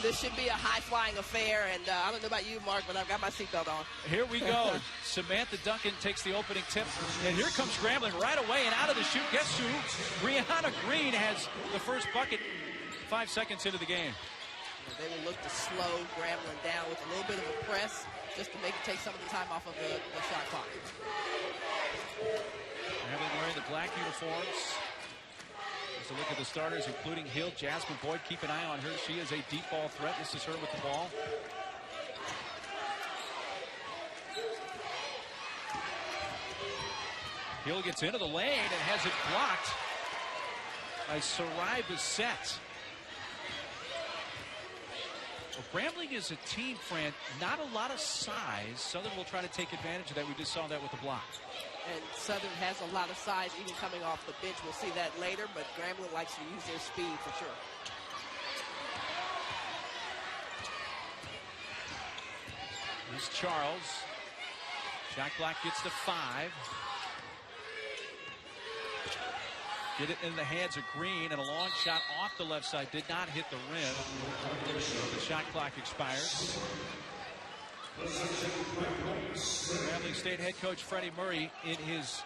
this should be a high-flying affair, and I don't know about you, Mark, but I've got my seatbelt on. Here we go. Samantha Duncan takes the opening tip, and here comes Grambling right away, and out of the chute, guess who? Brianna Green has the first bucket 5 seconds into the game. They will look to slow Grambling down with a little bit of a press just to make it take some of the time off of the shot clock. Grambling wearing the black uniforms. As a look at the starters, including Hill, Jasmine Boyd. Keep an eye on her. She is a deep ball threat. This is her with the ball. Hill gets into the lane and has it blocked by Sarai Bissett. Well, Grambling is a team, Fran, not a lot of size. Southern will try to take advantage of that. We just saw that with the block. And Southern has a lot of size even coming off the bench. We'll see that later, but Grambling likes to use their speed for sure. Here's Charles. Shot clock gets to 5. Get it in the hands of Green, and a long shot off the left side did not hit the rim. The shot clock expires. Grambling State head coach Freddie Murray in his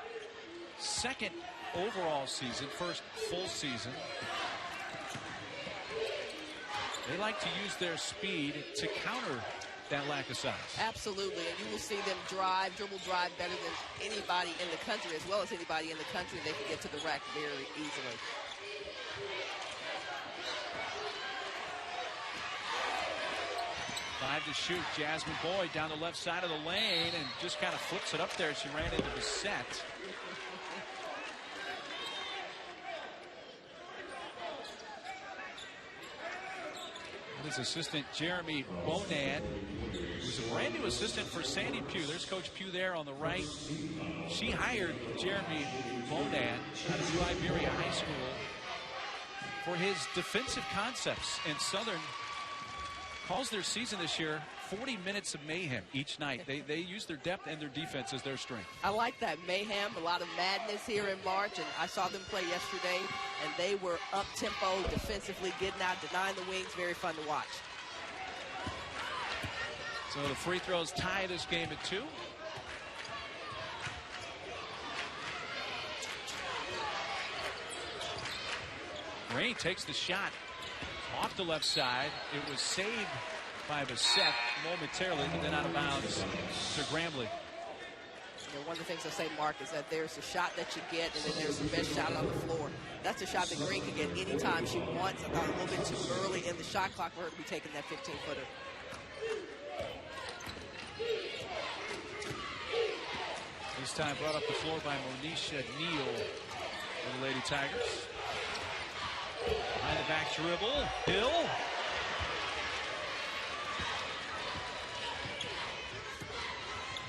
second overall season, first full season. They like to use their speed to counter that lack of size. Absolutely, and you will see them dribble drive better than anybody in the country, as well as anybody in the country. They can get to the rack very easily. Five to shoot. Jasmine Boyd down the left side of the lane and just kind of flips it up there. She ran into the set. His assistant Jeremy Bonan, who's a brand new assistant for Sandy Pugh. There's Coach Pugh there on the right. She hired Jeremy Bonan out of New Iberia High School for his defensive concepts. And Southern calls their season this year 40 minutes of mayhem each night. They use their depth and their defense as their strength. I like that mayhem, a lot of madness here in March, and I saw them play yesterday, and they were up-tempo defensively, getting out, denying the wings, very fun to watch. So the free throws tie this game at 2. Green takes the shot off the left side. It was saved by Bissett momentarily, but then out of bounds to Grambling. You know, one of the things I say, Mark, is that there's a shot that you get, and then there's the best shot on the floor. That's a shot that Green can get anytime she wants. I thought a little bit too early in the shot clock for her to be taking that 15-footer. This time brought up the floor by Monisha Neal for the Lady Tigers. Behind the back dribble, Hill.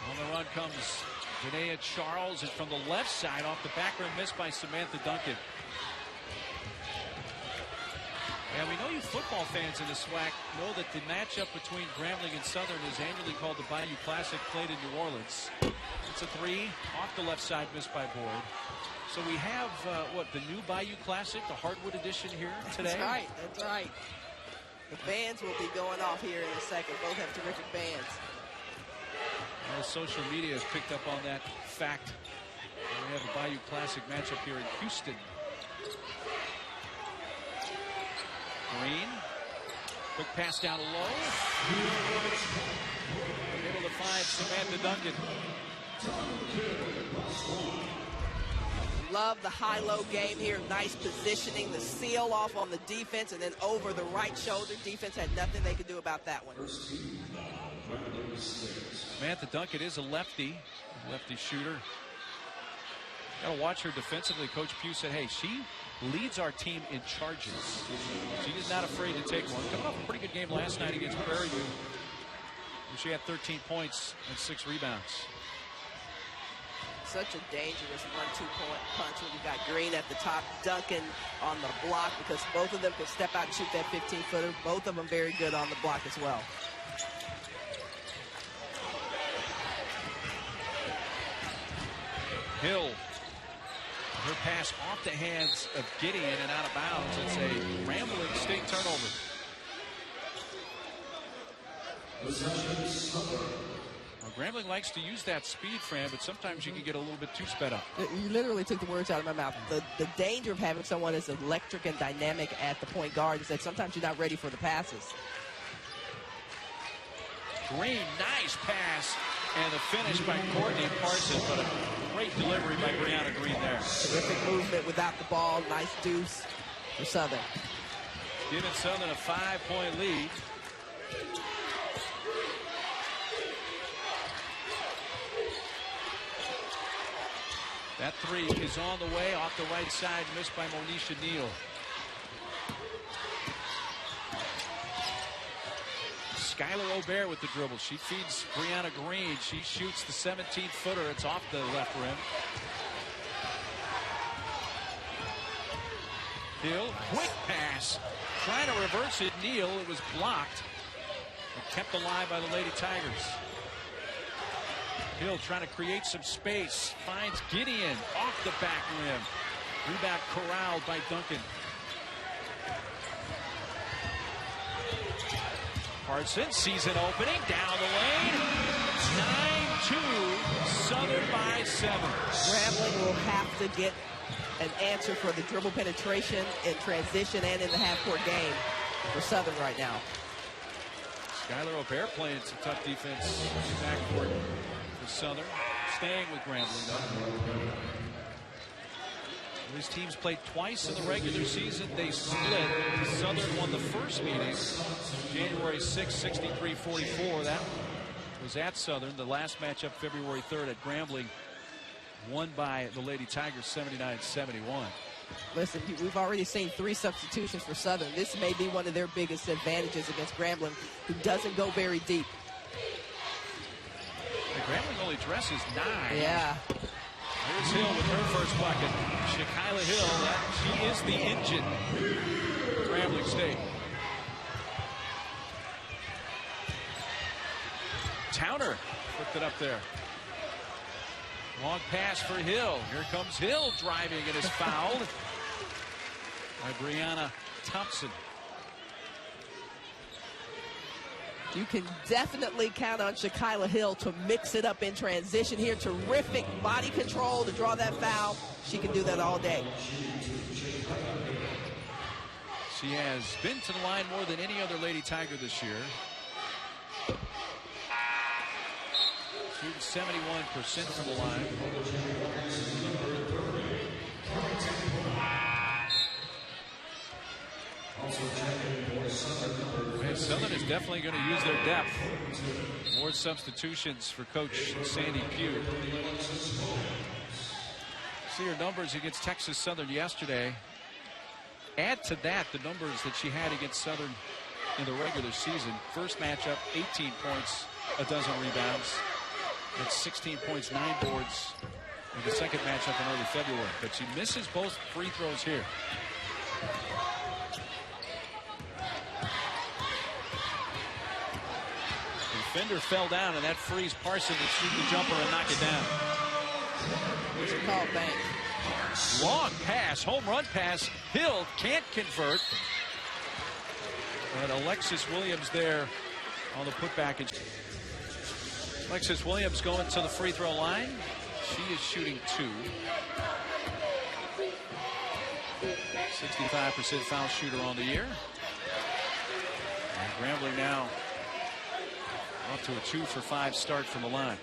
On the run comes Janaea Charles, and from the left side off the back rim, missed by Samantha Duncan. And we know you football fans in the SWAC know that the matchup between Grambling and Southern is annually called the Bayou Classic, played in New Orleans. It's a 3 off the left side, missed by Boyd. So we have, the new Bayou Classic, the Hardwood edition here today? That's right, that's right. The bands will be going off here in a second. Both have terrific bands. Well, social media has picked up on that fact. We have a Bayou Classic matchup here in Houston. Green, quick pass down low. Able to find Samantha Duncan. Love the high-low game here. Nice positioning, the seal off on the defense, and then over the right shoulder. Defense had nothing they could do about that one. Samantha Duncan is a lefty shooter. Got to watch her defensively. Coach Pugh said, hey, she leads our team in charges. She is not afraid to take one. Coming off a pretty good game last night against Prairie View, where she had 13 points and 6 rebounds. Such a dangerous 1-2 punch when you got Green at the top, Duncan on the block, because both of them can step out and shoot that 15-footer. Both of them very good on the block as well. Hill. Her pass off the hands of Gideon and out of bounds. It's a Grambling State turnover. Well, Grambling likes to use that speed, Fran, but sometimes you can get a little bit too sped up. You literally took the words out of my mouth. The danger of having someone as electric and dynamic at the point guard is that sometimes you're not ready for the passes. Green, nice pass, and the finish by Courtney Parsons, but a great delivery by Brianna Green there. Terrific movement without the ball. Nice deuce for Southern. Giving Southern a 5-point lead. That three is on the way, off the right side, missed by Monisha Neal. Skylar Aubert with the dribble. She feeds Brianna Green. She shoots the 17-footer. It's off the left rim. Hill, quick pass. Trying to reverse it, Neal. It was blocked. And kept alive by the Lady Tigers. Hill trying to create some space. Finds Gideon off the back rim. Rebound corralled by Duncan. Parsons, season opening, down the lane. 9-2, Southern by 7. Grambling will have to get an answer for the dribble penetration in transition and in the half-court game for Southern right now. Skylar Aubert playing some tough defense in the backcourt for Southern. Staying with Grambling, though. These teams played twice in the regular season. They split. Southern won the first meeting January 6, 63-44. That was at Southern. The last matchup February 3rd at Grambling, won by the Lady Tigers 79-71. Listen, we've already seen 3 substitutions for Southern. This may be one of their biggest advantages against Grambling, who doesn't go very deep. And Grambling only dresses 9. Yeah. Here's Hill with her first bucket. Shakyla Hill, she is the engine for Grambling State. Towner flipped it up there. Long pass for Hill. Here comes Hill driving and is fouled by Brianna Thompson. You can definitely count on Shakyla Hill to mix it up in transition here. Terrific body control to draw that foul. She can do that all day. She has been to the line more than any other Lady Tiger this year. Shooting 71% from the line. And Southern is definitely going to use their depth. More substitutions for Coach Sandy Pugh. See her numbers against Texas Southern yesterday. Add to that the numbers that she had against Southern in the regular season. First matchup, 18 points, a dozen rebounds. That's 16 points, 9 boards in the second matchup in early February. But she misses both free throws here. The defender fell down, and that frees Parson to shoot the jumper and knock it down. What's it called, Bank? Long pass, home run pass. Hill can't convert. But Alexis Williams there on the putback. Alexis Williams going to the free throw line. She is shooting 2. 65% foul shooter on the year. And Grambling now up to a 2 for 5 start from the line.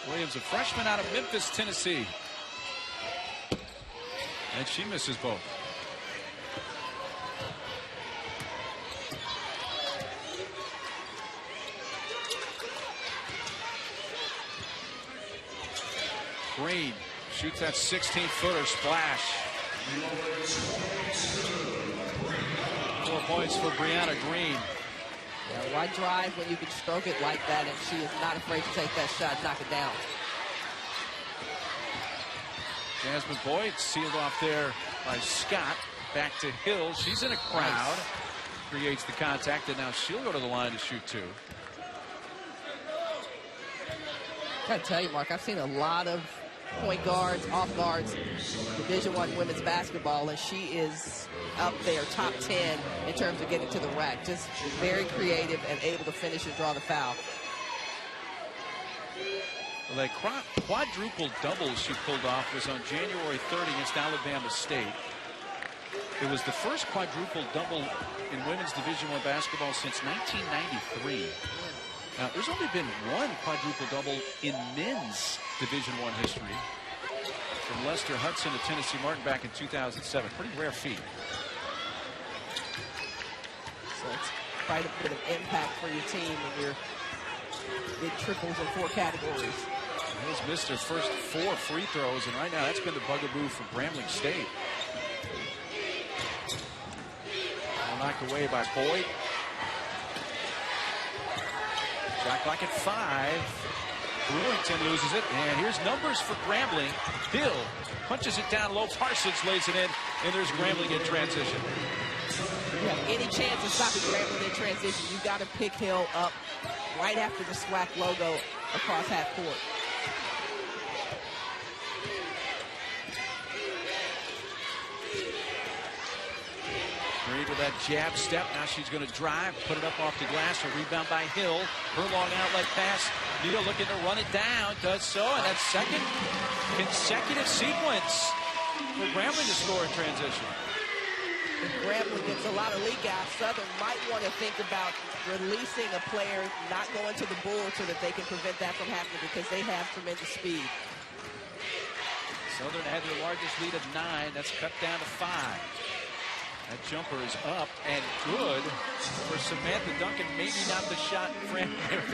Williams, a freshman out of Memphis, Tennessee. And she misses both. Green shoots that 16-footer splash. 4 points for Brianna Green. Yeah, why drive when you can stroke it like that? And she is not afraid to take that shot, knock it down. Jasmine Boyd sealed off there by Scott. Back to Hill. She's in a crowd. Creates the contact, and now she'll go to the line to shoot 2. I gotta tell you, Mark, I've seen a lot of point guards, off guards, Division I women's basketball, and she is up there, top 10 in terms of getting to the rack. Just very creative and able to finish and draw the foul. Well, that quadruple double she pulled off was on January 3rd against Alabama State. It was the first quadruple double in women's Division I basketball since 1993. Now, there's only been one quadruple double in men's Division I history, from Lester Hudson to Tennessee Martin back in 2007. Pretty rare feat. So it's quite a bit of impact for your team when you're big triples in 4 categories. He's missed their first 4 free throws, and right now that's been the bugaboo for Grambling State. Knocked away by Boyd. Shot clock at 5. Brewington loses it, and here's numbers for Grambling. Hill punches it down low. Parsons lays it in, and there's Grambling in transition. If you have any chance of stopping Grambling in transition, you've got to pick Hill up right after the SWAC logo across half court. Reed with that jab step. Now she's going to drive, put it up off the glass. A rebound by Hill. Her long outlet pass. Neal looking to run it down. Does so. And that second consecutive sequence for Grambling to score in transition. If Grambling gets a lot of leak out, Southern might want to think about releasing a player, not going to the board so that they can prevent that from happening, because they have tremendous speed. Southern had their largest lead of 9. That's cut down to 5. That jumper is up and good for Samantha Duncan. Maybe not the shot they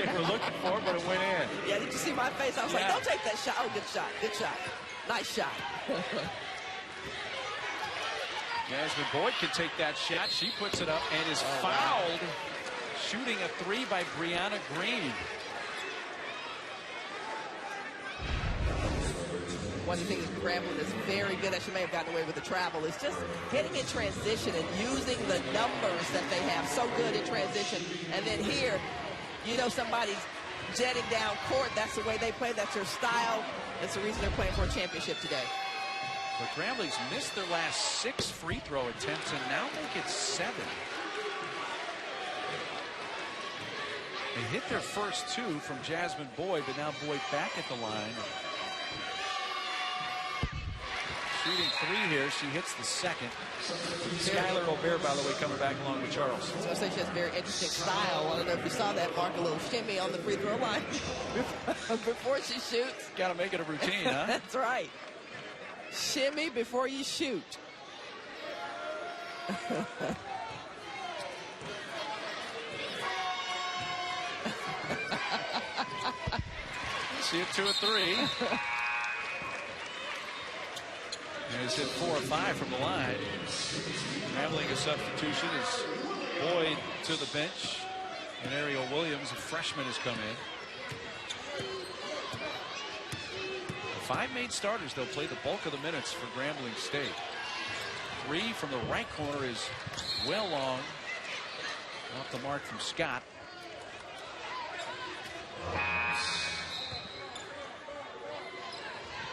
were looking for, but it went in. Yeah, did you see my face? I was like, don't take that shot. Oh, good shot. Good shot. Nice shot. Jasmine Boyd can take that shot. She puts it up and is fouled. Shooting a 3 by Brianna Green. One of the things Grambling is very good at, she may have gotten away with the travel, is just hitting in transition and using the numbers that they have so good in transition. And then here, you know, somebody's jetting down court. That's the way they play. That's their style. That's the reason they're playing for a championship today. But Grambling's missed their last 6 free throw attempts and now make it 7. They hit their first 2 from Jasmine Boyd, but now Boyd back at the line. Shooting 3 here. She hits the second. Skylar O'Bear, by the way, coming back along with Charles. I was going to say she has a very interesting style. I don't know if you saw that, Mark, a little shimmy on the free throw line before she shoots. Got to make it a routine, huh? That's right. Shimmy before you shoot. See it 2 or 3. And he's hit 4 or 5 from the line. Grambling a substitution is Boyd to the bench. And Ariel Williams, a freshman, has come in. The 5 main starters, they'll play the bulk of the minutes for Grambling State. 3 from the right corner is well long. Off the mark from Scott.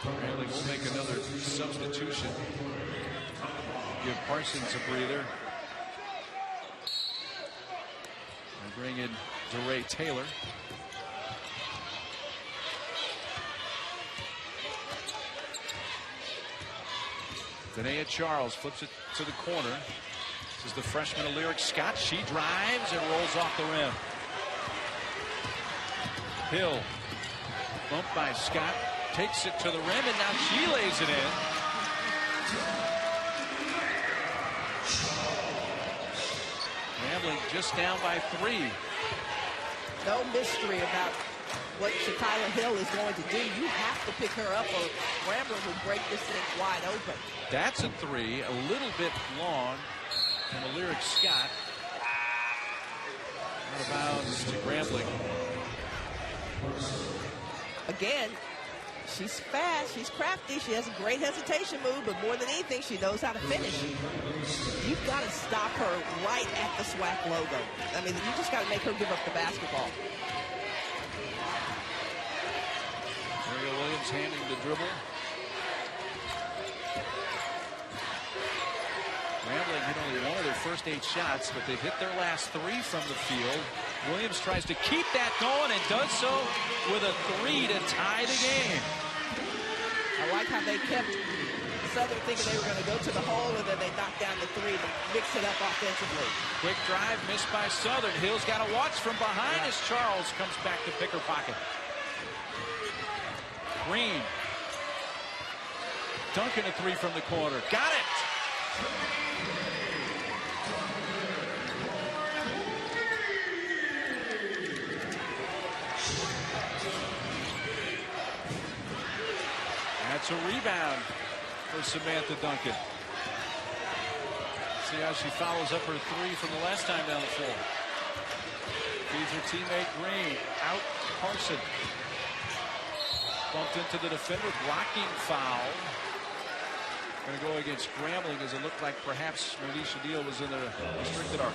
Grambling will make another substitution. Give Parsons a breather. And bring in DeRay Taylor. Danae Charles flips it to the corner. This is the freshman Lyric Scott. She drives and rolls off the rim. Hill, bumped by Scott, takes it to the rim, and now she lays it in. Grambling just down by 3. No mystery about what Shakyla Hill is going to do. You have to pick her up or Grambling will break this thing wide open. That's a 3, a little bit long from Lyric Scott. Out of bounds to Grambling. Again, she's fast, she's crafty, she has a great hesitation move, but more than anything, she knows how to finish. You've got to stop her right at the SWAC logo. I mean, you just got to make her give up the basketball. Ariel Williams handling the dribble. Grambling hit only one of their first 8 shots, but they've hit their last 3 from the field. Williams tries to keep that going and does so with a 3 to tie the game. I like how they kept Southern thinking they were going to go to the hole, and then they knocked down the 3 to mix it up offensively. Quick drive missed by Southern. Hill's got to watch from behind as Charles comes back to pick her pocket. Green. Duncan a 3 from the corner. Got it! That's a rebound for Samantha Duncan. See how she follows up her 3 from the last time down the floor. Feeds her teammate Green. Out Carson. Bumped into the defender. Blocking foul. Going to go against Grambling, as it looked like perhaps Monisha Deal was in the restricted arc.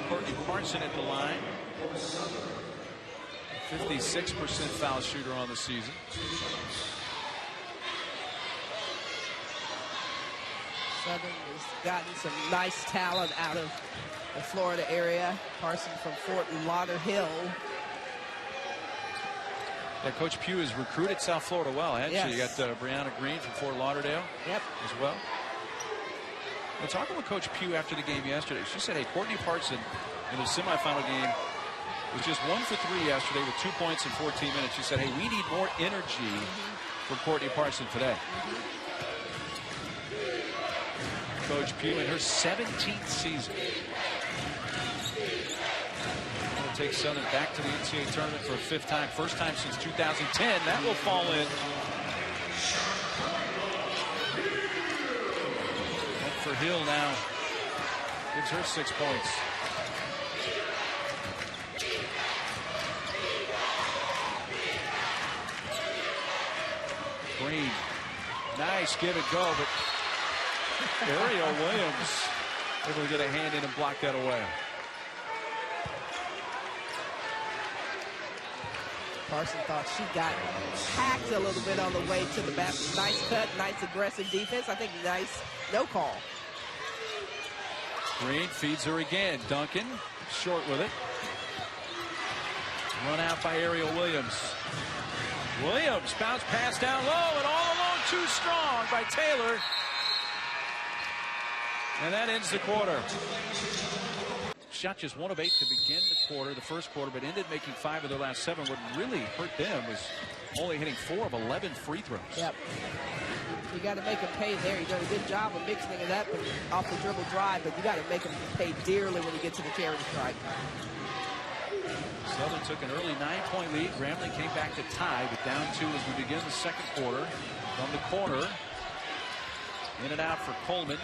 Courtney Parson at the line. 56% foul shooter on the season. Southern has gotten some nice talent out of the Florida area. Parson from Fort Lauderdale. Yeah, Coach Pugh has recruited South Florida well, hasn't Yes. she? You got Brianna Green from Fort Lauderdale as well. Well, talking with Coach Pugh after the game yesterday, she said, hey, Courtney Parson in the semifinal game was just 1 for 3 yesterday with 2 points in 14 minutes. She said, hey, we need more energy from Courtney Parson today. Coach Pugh in her 17th season. Will take Southern back to the NCAA tournament for a 5th time. First time since 2010. That will fall in. For Hill now gives her 6 points. Green, nice give and go, but Ariel Williams able to get a hand in and block that away. Parson thought she got hacked a little bit on the way to the basket. Nice cut, nice aggressive defense. I think nice no call. Green feeds her again. Duncan short with it. Run out by Ariel Williams. Williams bounce pass down low and all alone too strong by Taylor. And that ends the quarter. Shot just 1 of 8 to begin the first quarter, but ended making 5 of their last 7. What really hurt them was only hitting 4 of 11 free throws. Yep. You got to make them pay there. You've done a good job of mixing it up and off the dribble drive, but you got to make them pay dearly when you get to the charity stripe. Southern took an early 9-point lead. Grambling came back to tie, but down 2 as we begin the second quarter. From the corner, in and out for Coleman.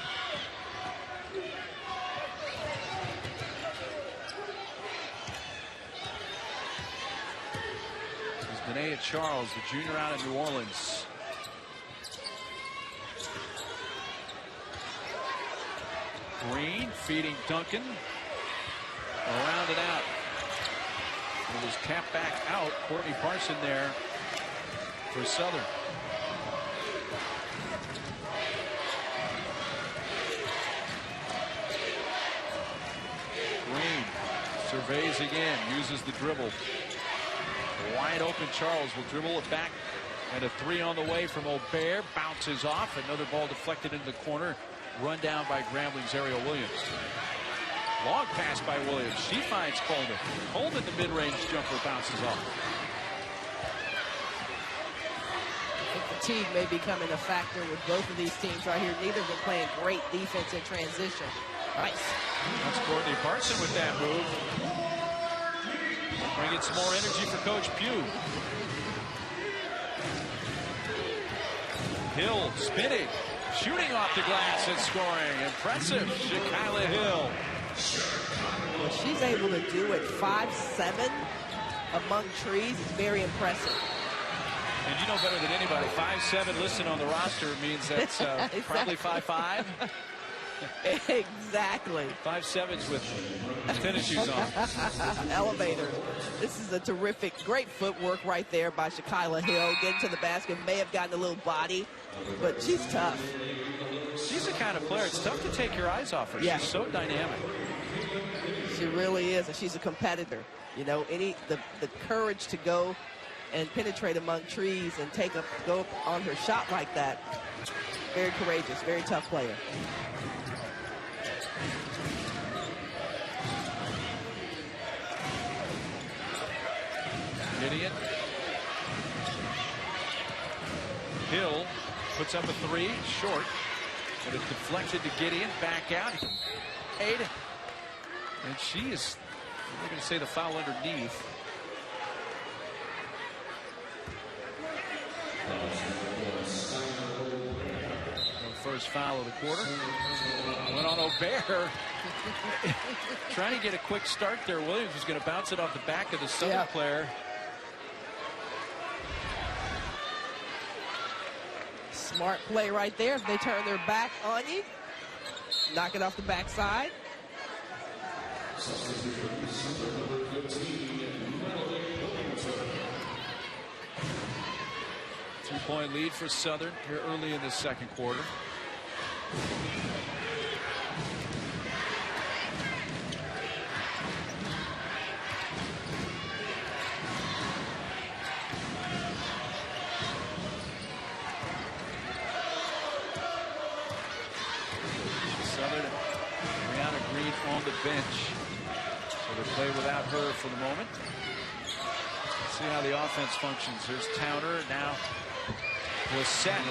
Danae Charles, the junior out of New Orleans. Green feeding Duncan. Around and out. It was tapped back out. Courtney Parson there for Southern. Green surveys again, uses the dribble. Wide open Charles will dribble it back. And a 3 on the way from Aubert. Bounces off. Another ball deflected into the corner. Run down by Grambling's Ariel Williams. Long pass by Williams. She finds Coleman. Coleman, the mid-range jumper, bounces off. I think fatigue may be becoming a factor with both of these teams right here. Neither of them playing great defense in transition. Nice. That's Courtney Parson with that move. Bringing some more energy for Coach Pugh. Hill spinning, shooting off the glass and scoring. Impressive, Shakyla Hill. Well, she's able to do it 5'7" among trees. It's very impressive. And you know better than anybody, 5'7" listed on the roster means that's probably 5'5". Exactly. 5'7" with tennis shoes on. Elevator. This is a terrific, great footwork right there by Shakyla Hill. Getting to the basket, may have gotten a little body, but she's tough. She's the kind of player, it's tough to take your eyes off her. Yeah. She's so dynamic. She really is, and she's a competitor. You know, the courage to go and penetrate among trees and go up on her shot like that. Very courageous, very tough player. Gideon. Hill puts up a three, short, but it's deflected to Gideon, back out. Aiden. And she is, I'm going to say the foul underneath. First foul of the quarter. Went on Aubert. Trying to get a quick start there. Williams was going to bounce it off the back of the Southern player. Smart play right there. If they turn their back on you, knock it off the backside. Two-point lead for Southern here early in the second quarter. Southern, Brianna Green on the bench. So they play without her for the moment. Let's see how the offense functions. There's Towner now. Blissett.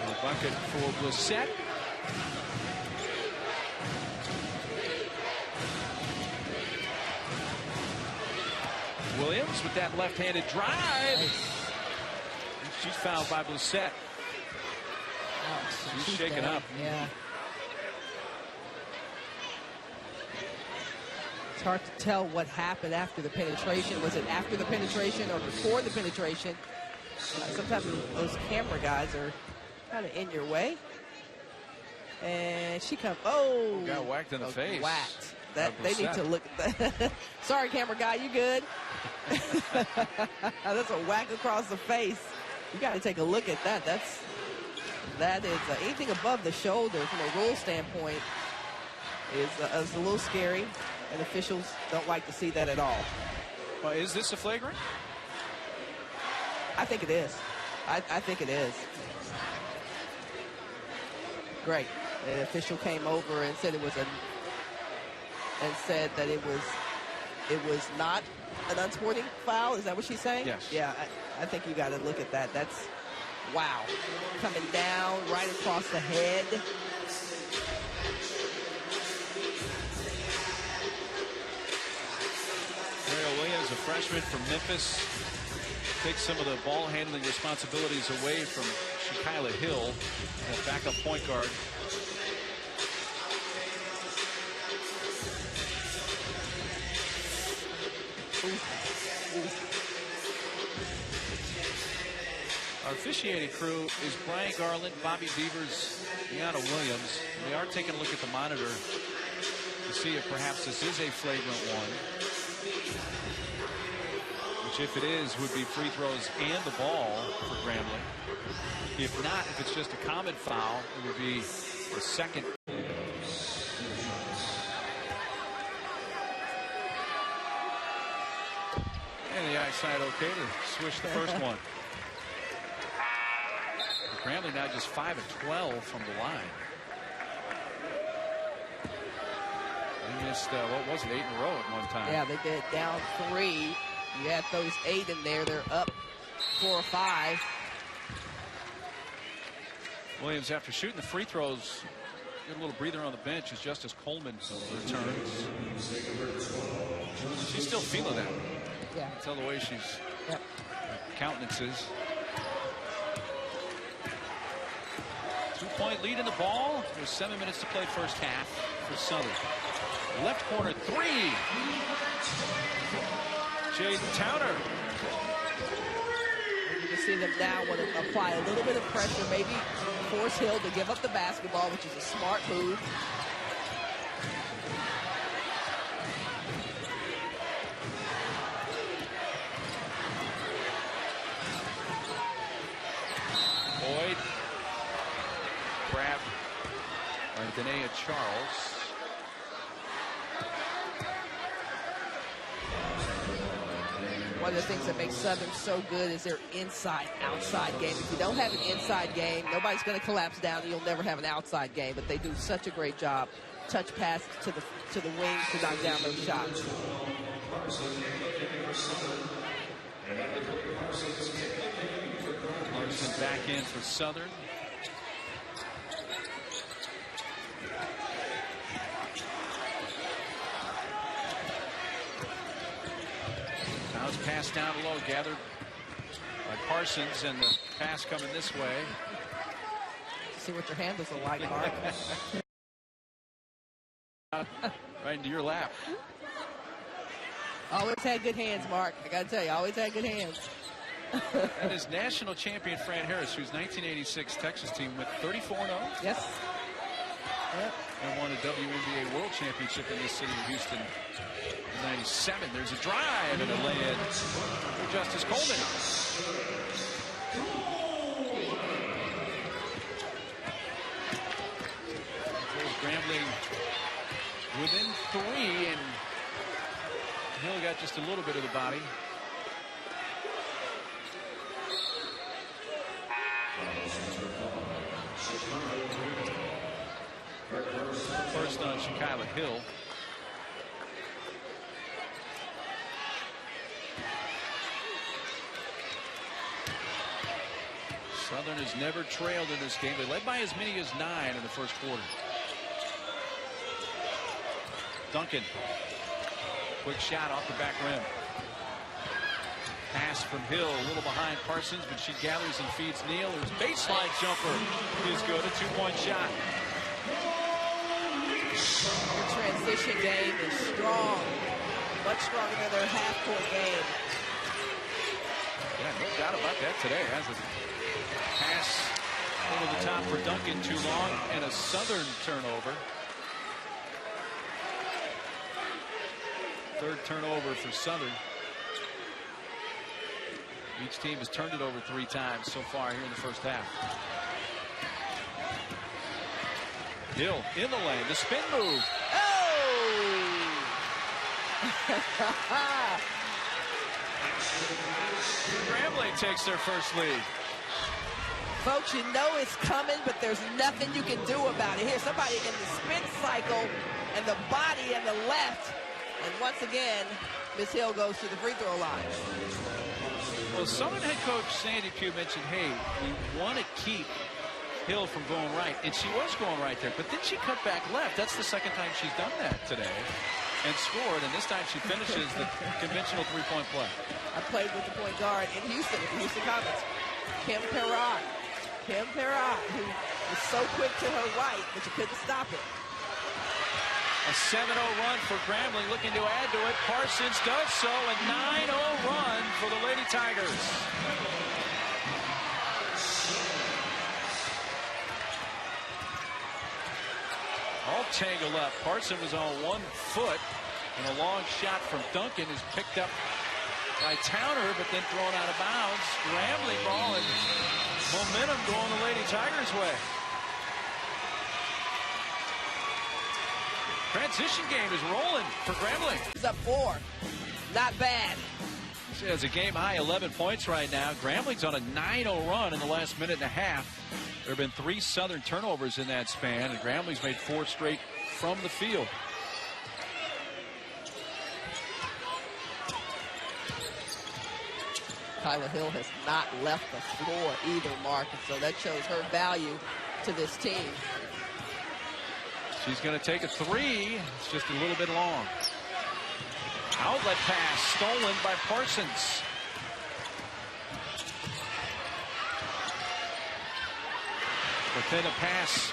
A bucket for Blissett. Williams with that left-handed drive. She's fouled by Blissett. She's shaken up. Yeah. It's hard to tell what happened after the penetration. Was it after the penetration or before the penetration? Sometimes those camera guys are kind of in your way. And she comes. Oh, got whacked in the face. Whacked. That they need to look at that. Sorry, camera guy, you good? That's a whack across the face. You got to take a look at that. That is anything above the shoulder from a rule standpoint is a little scary. And officials don't like to see that at all. Well, is this a flagrant? I think it is. I think it is. Great. The official came over and said that it was not an unsporting foul. Is that what she's saying? Yes. Yeah. I think you got to look at that. That's wow. Coming down right across the head. Williams, a freshman from Memphis, takes some of the ball handling responsibilities away from Shakyla Hill, that backup point guard. Our officiating crew is Brian Garland, Bobby Beavers, Deanna Williams. We are taking a look at the monitor to see if perhaps this is a flagrant one. Which, if it is, would be free throws and the ball for Grambling. If not, if it's just a common foul, it would be the second. And the outside okay to switch the first one. Grambling now just 5 of 12 from the line. They missed, what was it, 8 in a row at one time. Yeah, they did. Down 3. You add those 8 in there, they're up 4 or 5. Williams, after shooting the free throws, get a little breather on the bench as Justice Coleman returns. She's still feeling that. Yeah. Tell the way she's countenances. 2-point lead in the ball. There's 7 minutes to play first half for Southern. Left corner 3. Jaden Towner. see them now want to apply a little bit of pressure, maybe force Hill to give up the basketball, which is a smart move. Boyd grabbed by Danae Charles. One of the things that makes Southern so good is their inside-outside game. If you don't have an inside game, nobody's going to collapse down, and you'll never have an outside game. But they do such a great job. Touch passes to the wings to knock down those shots. Larson back in for Southern. Now it's passed down low, gathered by Parsons, and the pass coming this way. See what your handles are like, Mark. Right into your lap. Always had good hands, Mark. I got to tell you, always had good hands. That is national champion Fran Harris, whose 1986 Texas team went 34-0. Yes. Yep. And won a WNBA World Championship in this city of Houston in 97. There's a drive and a lay-in for Justice Coleman. There's Grambling within 3, and Hill got just a little bit of the body. First on Shakyla Hill. Southern has never trailed in this game. They led by as many as 9 in the first quarter. Duncan. Quick shot off the back rim. Pass from Hill, a little behind Parsons, but she gathers and feeds Neal. Her baseline jumper is good, a 2-point shot. The transition game is strong, much stronger than their half-court game. Yeah, no doubt about that today. Has a pass over the top for Duncan, too long, and a Southern turnover. Third turnover for Southern. Each team has turned it over 3 times so far here in the first half. Hill in the lane, the spin move. Oh! Grambling takes their first lead. Folks, you know it's coming, but there's nothing you can do about it. Here's somebody in the spin cycle and the body and the left. And once again, Miss Hill goes to the free throw line. Well, Southern head coach Sandy Pugh mentioned, hey, we want to keep Hill from going right, and she was going right there, but then she cut back left. That's the second time she's done that today and scored, and this time she finishes the conventional 3-point play. I played with the point guard in Houston at the Houston Comets, Kim Perrott. Kim Perrott, who was so quick to her right, but you couldn't stop it. A 7-0 run for Grambling, looking to add to it. Parsons does so, a 9-0 run for the Lady Tigers. All tangled up. Parsons was on 1 foot, and a long shot from Duncan is picked up by Towner, but then thrown out of bounds. Grambling ball, and momentum going the Lady Tigers' way. Transition game is rolling for Grambling. He's up 4. Not bad. She has a game high 11 points right now. Grambling's on a 9-0 run in the last minute and a half. There have been 3 Southern turnovers in that span, and Grambling's made 4 straight from the field. Kyla Hill has not left the floor either, Mark, and so that shows her value to this team. She's going to take a 3. It's just a little bit long. Outlet pass stolen by Parsons. But then a pass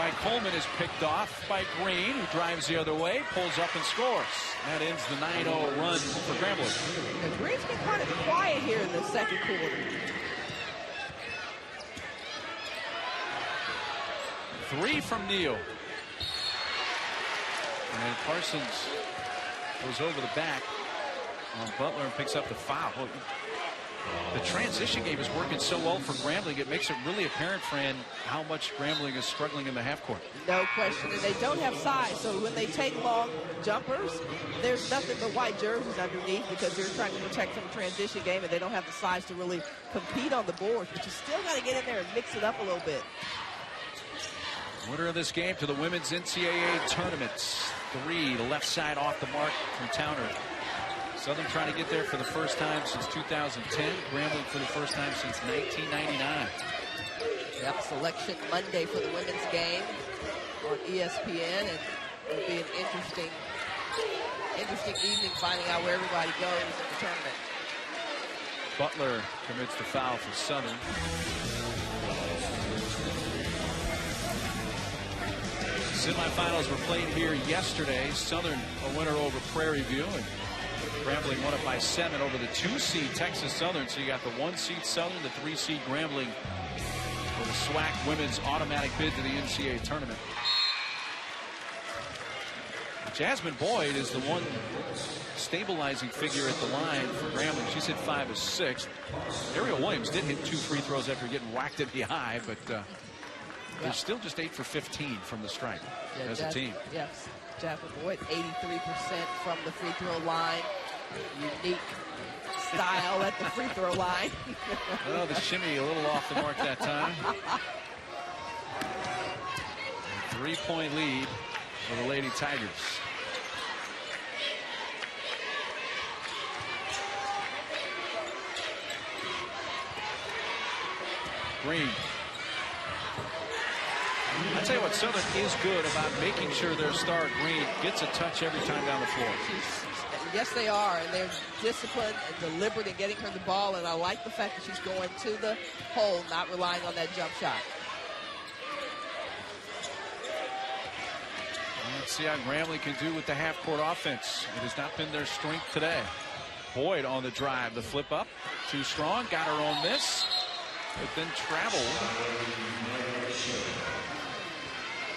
by Coleman is picked off by Green, who drives the other way, pulls up and scores. That ends the 9-0 run for Grambling. And Green's been kind of quiet here in the second quarter. 3 from Neal. And Parsons goes over the back on Butler and picks up the foul. Well, the transition game is working so well for Grambling. It makes it really apparent, Fran, how much Grambling is struggling in the half court. No question. And they don't have size. So when they take long jumpers, there's nothing but white jerseys underneath because they're trying to protect from the transition game, and they don't have the size to really compete on the boards. But you still got to get in there and mix it up a little bit. Winner of this game to the women's NCAA tournament. 3, the left side off the mark from Towner. Southern trying to get there for the first time since 2010. Grambling for the first time since 1999. Yep, selection Monday for the women's game on ESPN, and it'll be an interesting evening finding out where everybody goes in the tournament. Butler commits the foul for Southern. Semifinals were played here yesterday. Southern a winner over Prairie View, and Grambling won it by 7 over the 2-seed Texas Southern. So you got the 1-seed Southern, the 3-seed Grambling for the SWAC women's automatic bid to the NCAA tournament. Jasmine Boyd is the one stabilizing figure at the line for Grambling. She's hit 5 of 6. Ariel Williams did hit 2 free throws after getting whacked at the eye, but they're still just 8 for 15 from the stripe as a team. Yes, Jasmine Boyd, 83% from the free throw line. Unique style at the free throw line. Oh, the shimmy a little off the mark that time. 3-point lead for the Lady Tigers. Green. I tell you what, Southern is good about making sure their star Green gets a touch every time down the floor. Yes, they are, and they're disciplined and deliberate in getting her the ball, and I like the fact that she's going to the hole, not relying on that jump shot. Let's see how Grambling can do with the half-court offense. It has not been their strength today. Boyd on the drive, the flip up, too strong, got her own miss, but then traveled.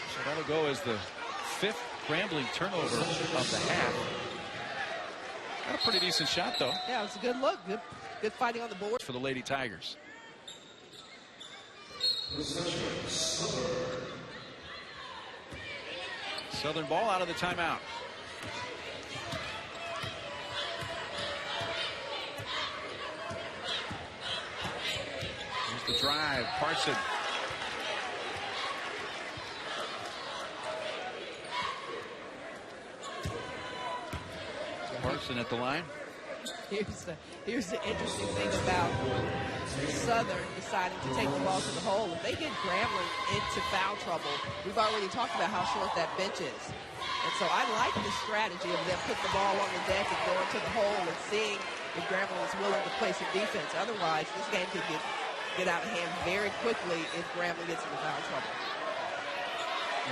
So that'll go as the 5th Grambling turnover of the half. Got a pretty decent shot, though. Yeah, it was a good look. Good fighting on the board. For the Lady Tigers. Southern ball out of the timeout. Here's the drive. Parson. Parson at the line. Here's the interesting thing about Southern deciding to take the ball to the hole. If they get Grambling into foul trouble, we've already talked about how short that bench is. And so I like the strategy of them putting the ball on the deck and going to the hole and seeing if Grambling is willing to play some defense. Otherwise, this game could get out of hand very quickly if Grambling gets into foul trouble.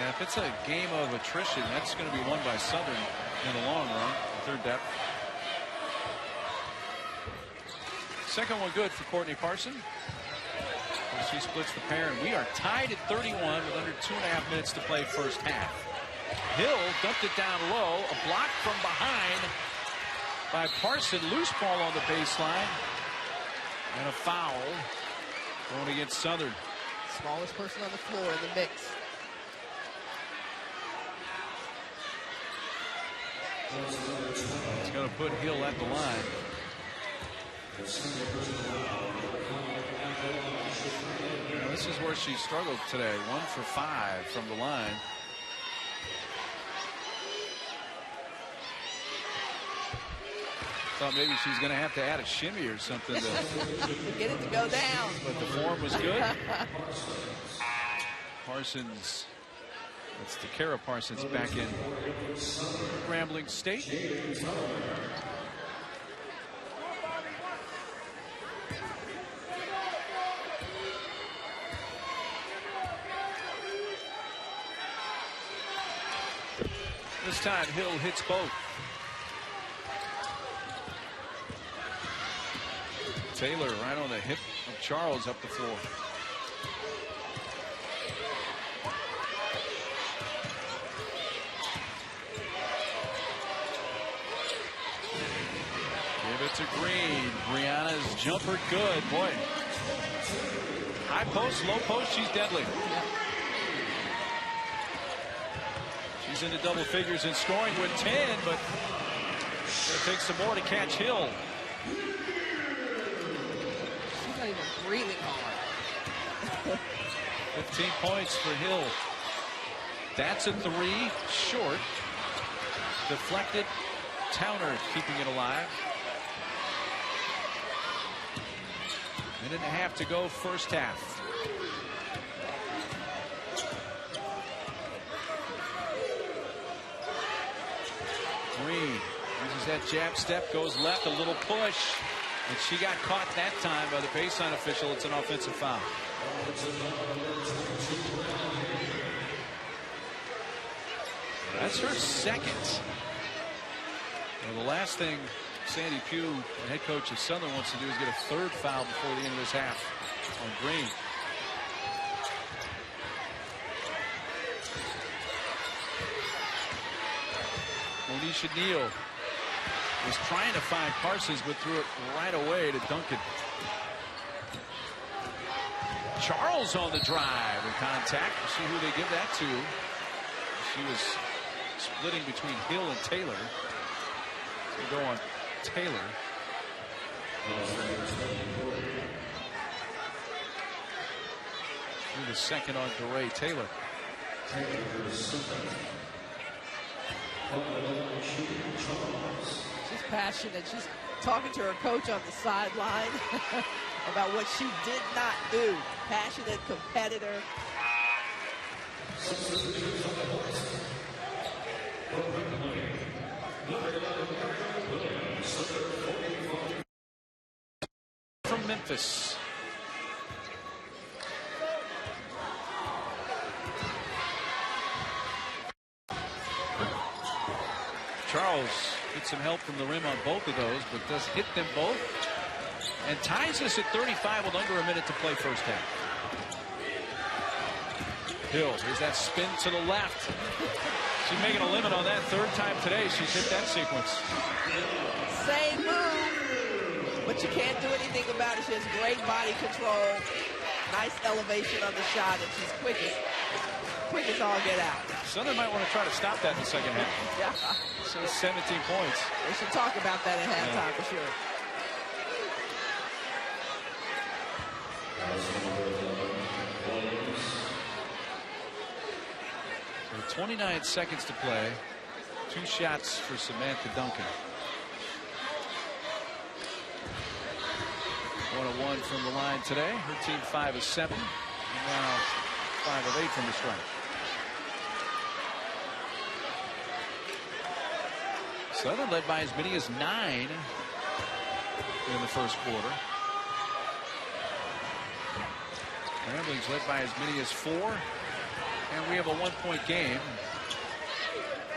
Yeah, if it's a game of attrition, that's going to be won by Southern in the long run. Third depth. Second one good for Courtney Parson. She splits the pair, and we are tied at 31 with under 2.5 minutes to play first half. Hill dumped it down low. A block from behind by Parson. Loose ball on the baseline. And a foul going against Southern. Smallest person on the floor in the mix. It's going to put Hill at the line. Now, this is where she struggled today. 1 for 5 from the line. Thought maybe she's going to have to add a shimmy or something to get it to go down. But the form was good. Parsons. That's Takara Parsons back in Grambling State. time, Hill hits both. Taylor right on the hip of Charles up the floor. Give it to Green. Brianna's jumper good. Boy. High post, low post, she's deadly. She's into double figures in scoring with 10, but it'll take some more to catch Hill. She's not even breathing hard. 15 points for Hill. That's a 3, short. Deflected. Towner keeping it alive. Minute and a half to go, first half. Green uses that jab step, goes left, a little push, and she got caught that time by the baseline official. It's an offensive foul. That's her second. Well, the last thing Sandy Pugh, the head coach of Southern, wants to do is get a third foul before the end of this half on Green. Monisha Neal was trying to find Parsons, but threw it right away to Duncan. Charles on the drive and contact. We'll see who they give that to. She was splitting between Hill and Taylor. So go on Taylor. Through the second on DeRay. Taylor. She's passionate. She's talking to her coach on the sideline about what she did not do. Passionate competitor. From Memphis. Charles gets some help from the rim on both of those, but does hit them both and ties us at 35 with under a minute to play first half. Hill, here's that spin to the left. She's making a limit on that third time today. She's hit that sequence. Same move, but you can't do anything about it. She has great body control, nice elevation on the shot, and she's quick as all get out. Southern might want to try to stop that in the second half. Yeah. So 17 points. They should talk about that at halftime for sure. So 29 seconds to play. 2 shots for Samantha Duncan. 1 of 1 from the line today. Her team 5 of 7. And now 5 of 8 from the stripe. Southern led by as many as 9 in the first quarter. Grambling's led by as many as 4. And we have a 1-point game.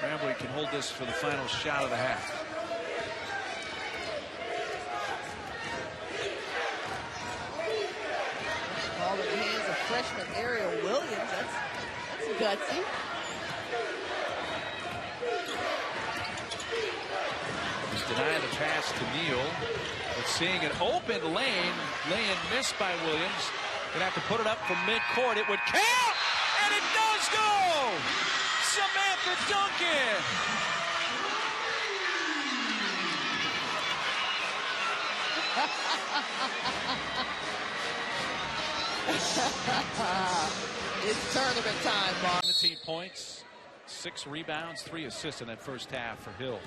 Grambling can hold this for the final shot of the half. All in the hands of freshman Ariel Williams. That's gutsy. Deny the pass to Neal, but seeing an open lane missed by Williams. Gonna have to put it up from midcourt. It would count, and it does go. Samantha Duncan. It's tournament time, Mark. 17 points, 6 rebounds, 3 assists in that first half for Hill.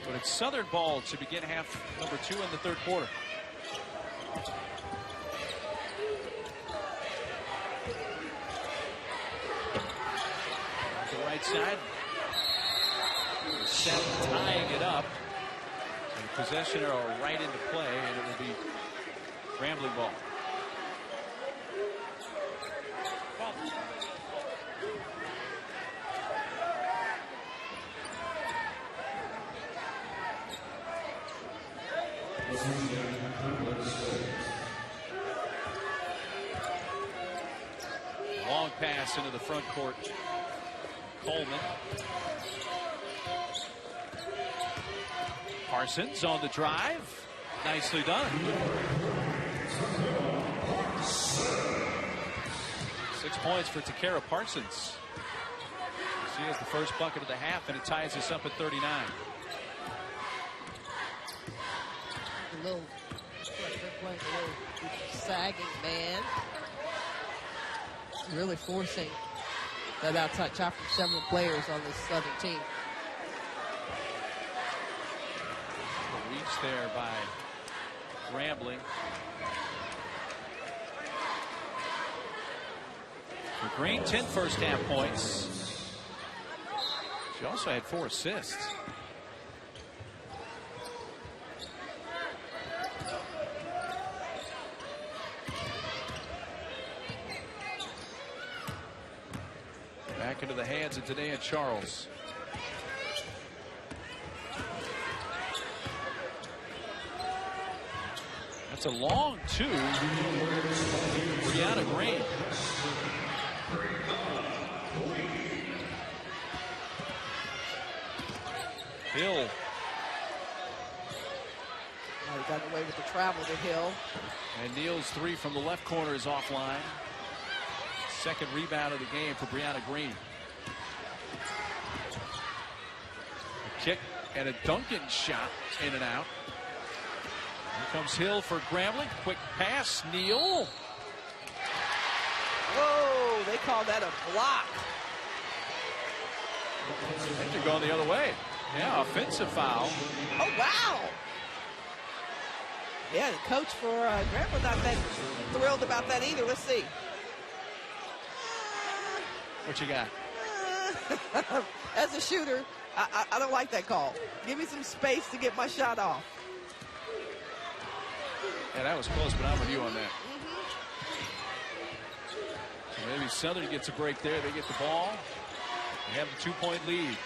But it's Southern ball to begin half number 2 in the third quarter. The right side. Seth tying it up. And possession are right into play, and it will be Grambling ball. Long pass into the front court. Coleman. Parsons on the drive. Nicely done. 6 points for Takara Parsons. She has the first bucket of the half, and it ties us up at 39. A little sagging man. Really forcing that outside shot from several players on this Southern team. The reach there by Grambling. For Green, 10 first half points. She also had 4 assists. Back into the hands of Danae and Charles. That's a long two. Brianna Green. Hill. He got away with the travel to Hill. And Neal's three from the left corner is offline. Second rebound of the game for Brianna Green. A kick and a Duncan shot in and out. Here comes Hill for Grambling. Quick pass. Neal. Whoa, they call that a block. And they're going the other way. Yeah, offensive foul. Oh, wow. Yeah, the coach for Grambling not that thrilled about that either. Let's see. What you got? As a shooter, I don't like that call. Give me some space to get my shot off. Yeah, that was close, but I'm with you on that. So maybe Southern gets a break there. They get the ball. They have the 2-point lead.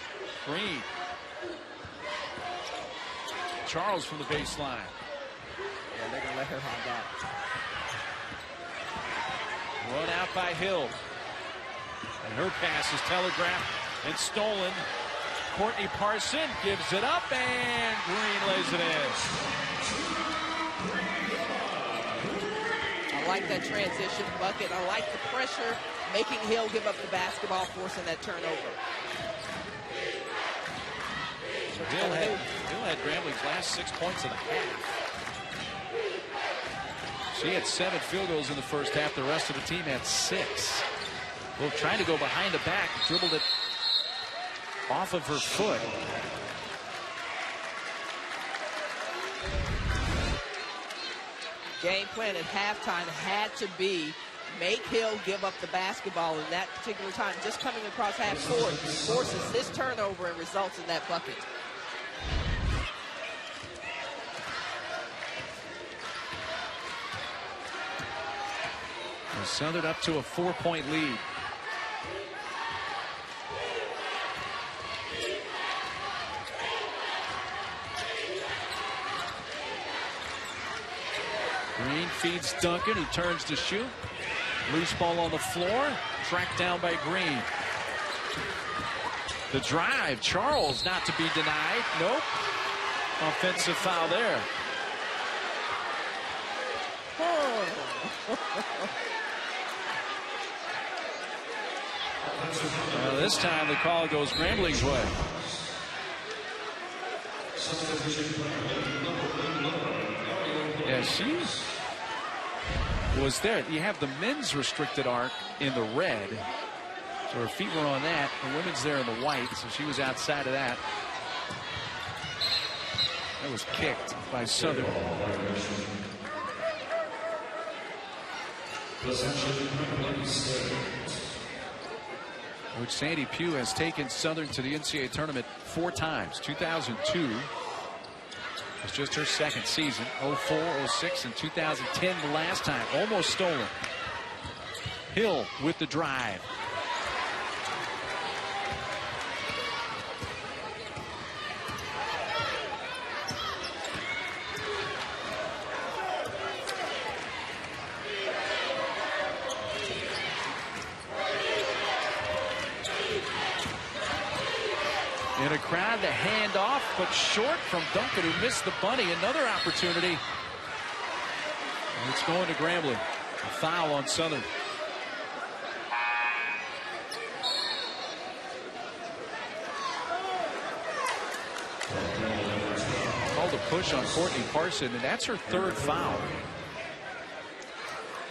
Green. Charles from the baseline. Yeah, they're going to let her have that. Run out by Hill. And her pass is telegraphed and stolen. Courtney Parson gives it up, and Green lays it in. I like that transition bucket. I like the pressure, making Hill give up the basketball, forcing that turnover. So Hill had Grambling's last 6 points of the half. She had 7 field goals in the first half. The rest of the team had 6. Well, trying to go behind the back, dribbled it off of her foot. Game plan at halftime had to be make Hill give up the basketball in that particular time. Just coming across half court forces this turnover and results in that bucket. Southern up to a 4-point lead. Green feeds Duncan, who turns to shoot. Loose ball on the floor. Tracked down by Green. The drive. Charles not to be denied. Nope. Offensive foul there. Well, this time the call goes Grambling's way. Yeah, she was there. You have the men's restricted arc in the red. So her feet were on that. The women's there in the white, so she was outside of that. That was kicked by Southern. Which Sandy Pugh has taken Southern to the NCAA tournament 4 times. 2002 was just her second season. 04, 06, and 2010 the last time. Almost stolen. Hill with the drive. but short from Duncan, who missed the bunny. Another opportunity. And it's going to Grambling. A foul on Southern. Called a push on Courtney Parson, and that's her third foul.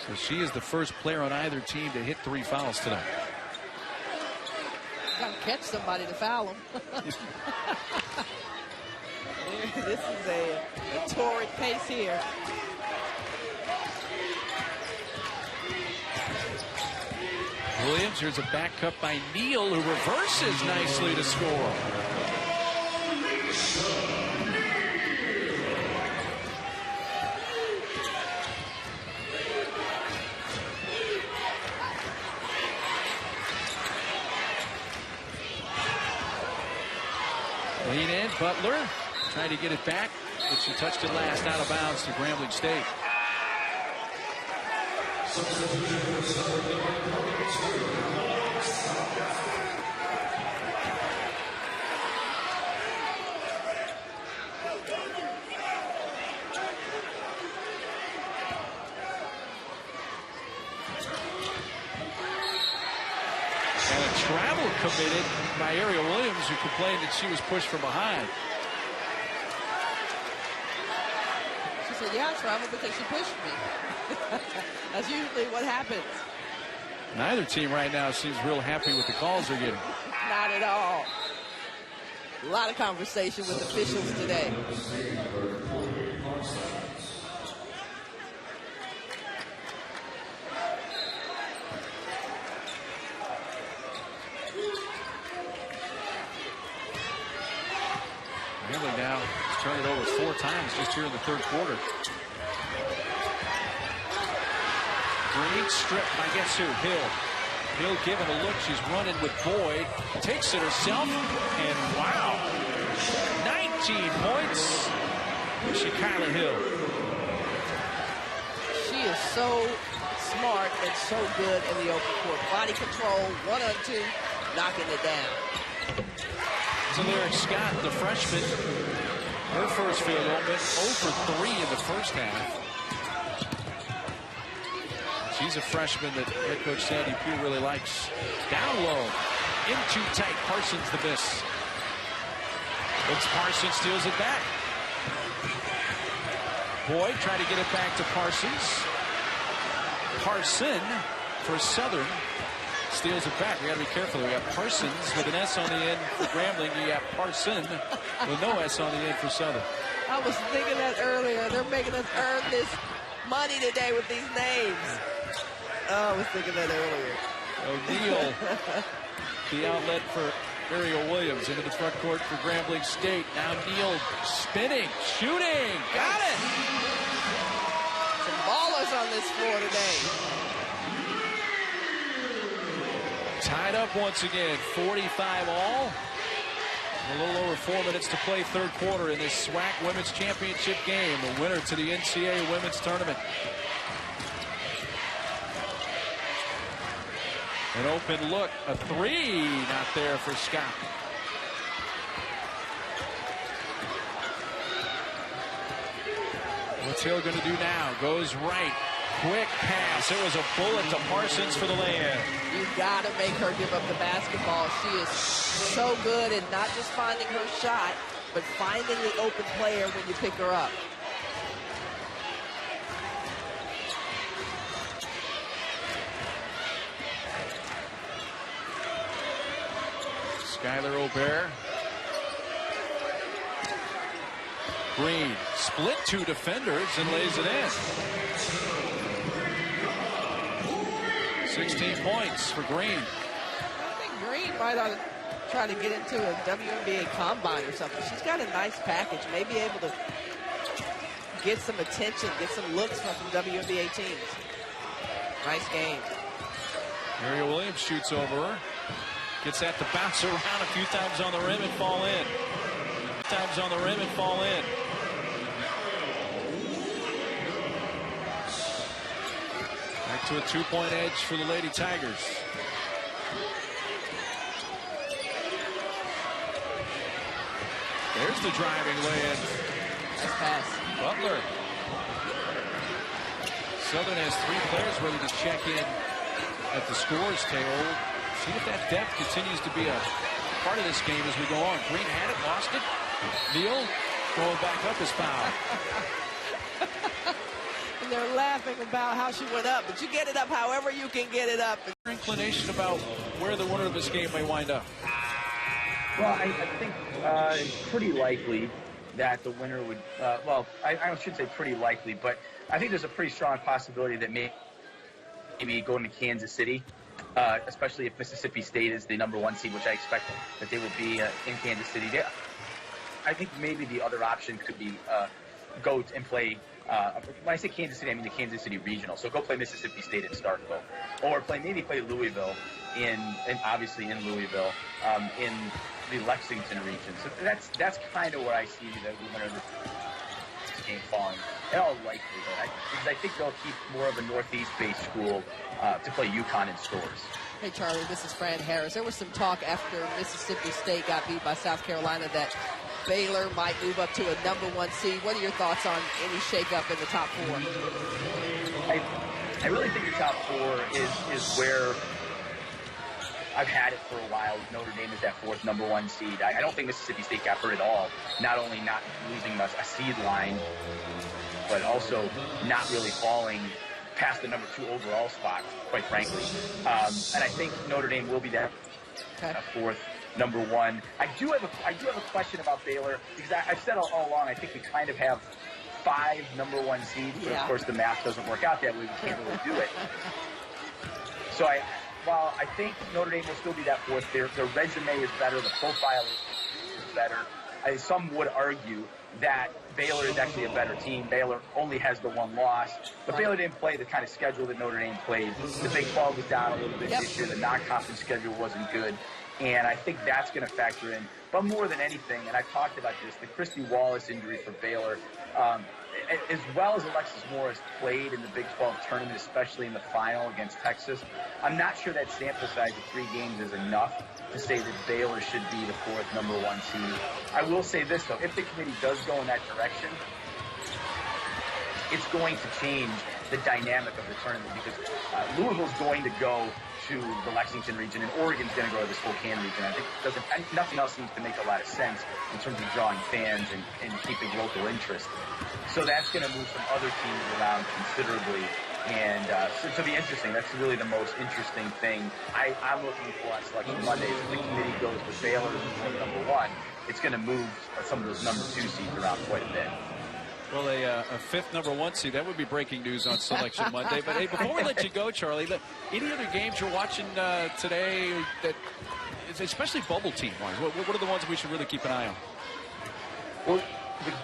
So she is the first player on either team to hit 3 fouls tonight. Got to catch somebody to foul them. This is a torrid pace here. Williams, here's a back cut by Neal, who reverses nicely to score. Lean in, Butler trying to get it back, but she touched it last out of bounds to Grambling State. And a travel committed by Ariel Williams, who complained that she was pushed from behind. She said, yeah, I traveled because she pushed me. That's usually what happens. Neither team right now seems real happy with the calls they're getting. Not at all. A lot of conversation with officials today. Grambling now has turned it over 4 times just here in the third quarter. Green stripped by guess who? Hill. Hill giving a look. She's running with Boyd. Takes it herself. And wow. 19 points for Shakyla Hill. She is so smart and so good in the open court. Body control, 1-on-2, knocking it down. So Lyric Scott, the freshman, her first field goal went 0 for 3 in the first half. She's a freshman that head coach Sandy Pugh really likes. Down low, in too tight. Parsons the miss. It's Parsons steals it back. Boyd trying to get it back to Parsons. Parson for Southern steals it back. We got to be careful. We got Parsons with an S on the end for Grambling. You got Parson with no S on the end for Southern. I was thinking that earlier. They're making us earn this money today with these names. Oh, I was thinking that earlier. O'Neal, the outlet for Ariel Williams into the front court for Grambling State. Now Neal spinning, shooting, got it! Some ballers on this floor today. Tied up once again, 45 all. A little over 4 minutes to play third quarter in this SWAC Women's Championship game. The winner to the NCAA Women's Tournament. An open look, a 3, not there for Scott. What's Hill going to do now? Goes right, quick pass. It was a bullet to Parsons for the lay-in. You've got to make her give up the basketball. She is so good at not just finding her shot, but finding the open player when you pick her up. Skylar O'Bear. Green split 2 defenders and lays it in. 16 points for Green. I think Green might ought to try to get into a WNBA combine or something. She's got a nice package. Maybe able to get some attention, get some looks from some WNBA teams. Nice game. Ariel Williams shoots over her. Gets that to bounce around a few times on the rim and fall in. Times on the rim and fall in. Back to a 2-point edge for the Lady Tigers. There's Here's the driving lay-in. Nice pass. Butler. Southern has 3 players ready to check in at the scores table. See if that depth continues to be a part of this game as we go on. Green had it, lost it. Neal going back up is fouled. And they're laughing about how she went up, but you get it up however you can get it up. Inclination about where the winner of this game may wind up. Well, I think it's pretty likely that the winner would, I should say pretty likely, but I think there's a pretty strong possibility that maybe going to Kansas City, especially if Mississippi State is the #1 seed, which I expect that they will be in Kansas City. I think maybe the other option could be go and play, when I say Kansas City, I mean the Kansas City Regional. So go play Mississippi State in Starkville, or maybe play Louisville obviously in Louisville, in the Lexington region. So that's kind of where I see the winner of this game falling, in all likelihood. Because I think they'll keep more of a Northeast-based school to play UConn in stores. Hey, Charlie, this is Fran Harris. There was some talk after Mississippi State got beat by South Carolina that Baylor might move up to a #1 seed. What are your thoughts on any shakeup in the top 4? I really think the top 4 is where I've had it for a while. Notre Dame is that 4th #1 seed. I don't think Mississippi State got hurt at all. Not only not losing a seed line, but also not really falling past the #2 overall spot, quite frankly. And I think Notre Dame will be that 4th #1. I do have a question about Baylor, because I've said all along, I think we kind of have 5 #1 seeds, but of course the math doesn't work out that way. We can't really do it. So while I think Notre Dame will still be that 4th, their resume is better, the profile is better. Some would argue that Baylor is actually a better team. Baylor only has the 1 loss, but Baylor didn't play the kind of schedule that Notre Dame played. The Big 12 was down a little bit this year. The non-conference schedule wasn't good, and I think that's going to factor in. But more than anything, and I've talked about this, the Christy Wallace injury for Baylor, as well as Alexis Morris played in the Big 12 tournament, especially in the final against Texas, I'm not sure that sample size of 3 games is enough to say that Baylor should be the 4th #1 seed. I will say this, though. If the committee does go in that direction, it's going to change the dynamic of the tournament, because Louisville's going to go to the Lexington region, and Oregon's going to go to the Spokane region. I think nothing else seems to make a lot of sense in terms of drawing fans and keeping local interest. So that's going to move some other teams around considerably, and so it'll be interesting. That's really the most interesting thing I'm looking for on Selection Monday. If the committee goes with Baylor as the #1, it's going to move some of those #2 seeds around quite a bit. Well, a 5th #1 seed, that would be breaking news on Selection Monday. But hey, before we let you go, Charlie, any other games you're watching today, that, especially bubble team-wise? What are the ones we should really keep an eye on? Well,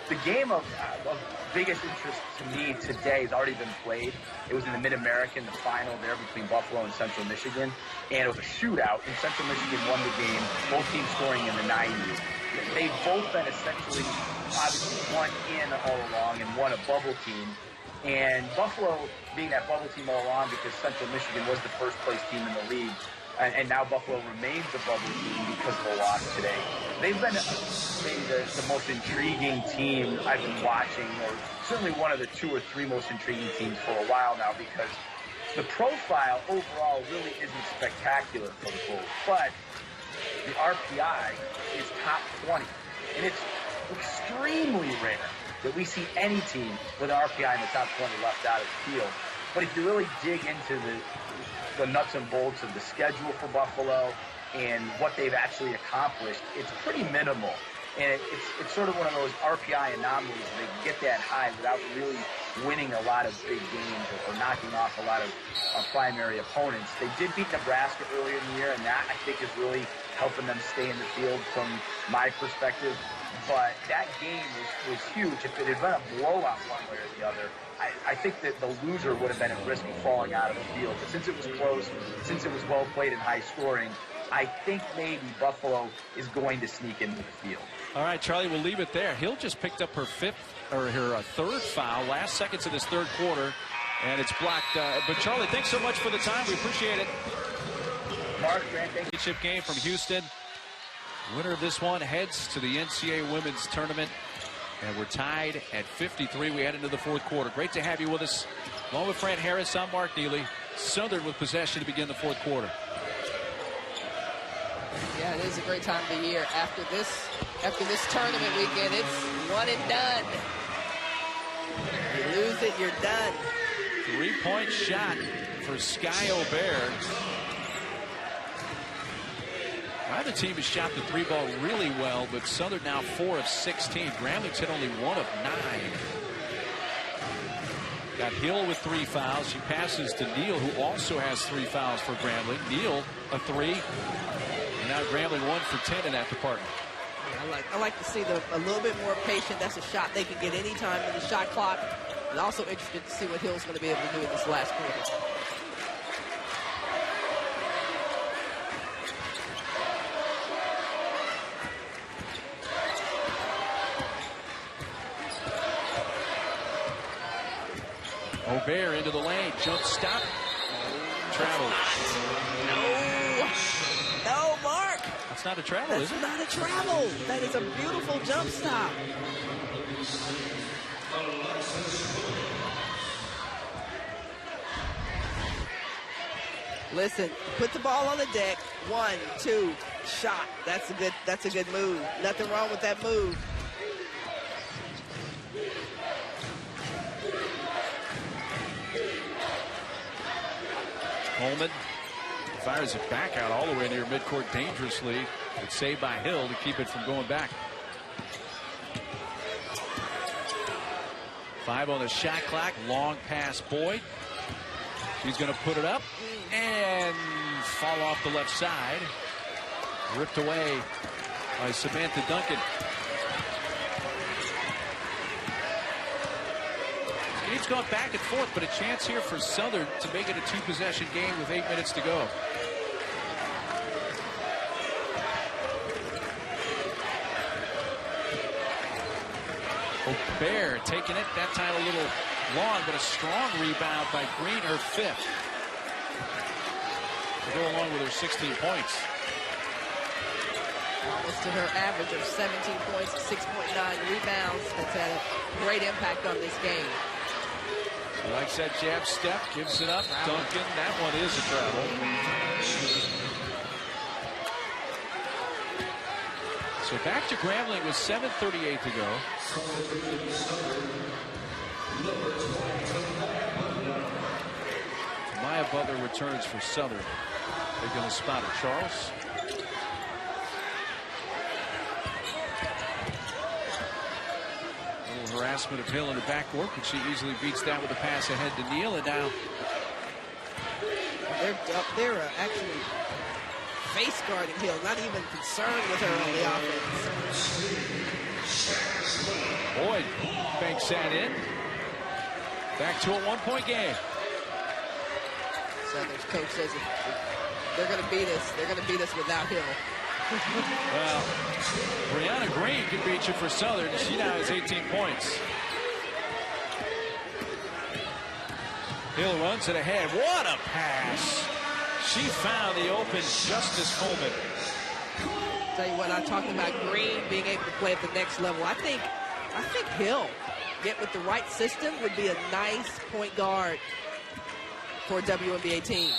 the game of biggest interest to me today has already been played. It was in the Mid-American, the final there between Buffalo and Central Michigan, and it was a shootout, and Central Michigan won the game, both teams scoring in the 90s. They've both been essentially, obviously, one in all along and one a bubble team. And Buffalo being that bubble team all along because Central Michigan was the first place team in the league. And now Buffalo remains a bubble team because of the loss today. They've been maybe the most intriguing team I've been watching, or certainly one of the 2 or 3 most intriguing teams for a while now, because the profile overall really isn't spectacular for the Bulls. But the RPI is top 20. And it's extremely rare that we see any team with an RPI in the top 20 left out of the field. But if you really dig into the nuts and bolts of the schedule for Buffalo and what they've actually accomplished, it's pretty minimal. And it's sort of one of those RPI anomalies where they can get that high without really winning a lot of big games or knocking off a lot of primary opponents. They did beat Nebraska earlier in the year, and that, I think, is really helping them stay in the field from my perspective. But that game was huge. If it had been a blowout one way or the other, I think that the loser would have been at risk of falling out of the field. But since it was close, since it was well played and high scoring, I think maybe Buffalo is going to sneak into the field. All right, Charlie, we'll leave it there. Hill just picked up her 3rd foul, last seconds of this 3rd quarter, and it's blocked. But Charlie, thanks so much for the time. We appreciate it. Mark, Grant, thank you. Championship game from Houston. Winner of this one heads to the NCAA women's tournament. And we're tied at 53. We head into the fourth quarter. Great to have you with us. Along with Fran Harris, I'm Mark Neely. Southern with possession to begin the fourth quarter. Yeah, it is a great time of the year. After this tournament weekend, it's one and done. You lose it, you're done. 3-point shot for Sky O'Bear. Neither team has shot the three ball really well, but Southern now 4 of 16. Grambling's hit only 1 of 9. Got Hill with 3 fouls. She passes to Neal, who also has 3 fouls for Grambling. Neal a 3. And now Grambling 1 for 10 in that department. I like to see a little bit more patient. That's a shot they can get any time in the shot clock. And also interested to see what Hill's going to be able to do in this last quarter. O'Bear into the lane, jump stop, travel. No, Mark. That's not a travel, is it? That's not a travel. That is a beautiful jump stop. Listen, put the ball on the deck. 1, 2, shot. That's a good move. Nothing wrong with that move. Coleman fires it back out all the way near midcourt dangerously. It's saved by Hill to keep it from going back. 5 on the shot clock. Long pass, Boyd. He's going to put it up and fall off the left side. Ripped away by Samantha Duncan. Game's gone back and forth, but a chance here for Southern to make it a 2-possession game with 8 minutes to go. O'Bear taking it, that time a little long, but a strong rebound by Green, her 5th. To go along with her 16 points. Almost to her average of 17 points, 6.9 rebounds. That's had a great impact on this game. He likes that jab step, gives it up. Duncan, that one is a travel. So back to Grambling with 7:38 to go. Maya Butler returns for Southern. They're going to spot it. Charles. A little harassment of Hill in the backcourt, but she easily beats that with a pass ahead to Neal. And now they're actually face guarding Hill, not even concerned with her on the offense. Boyd banks that in. Back to a 1-point game. Southern's coach says they're going to beat us. They're going to beat us without Hill. Well, Brianna Green can beat you for Southern. She now has 18 points. Hill runs it ahead. What a pass. She found the open Justice Coleman. Tell you what, I talked about Green being able to play at the next level. I think Hill, get with the right system, would be a nice point guard for a WNBA team.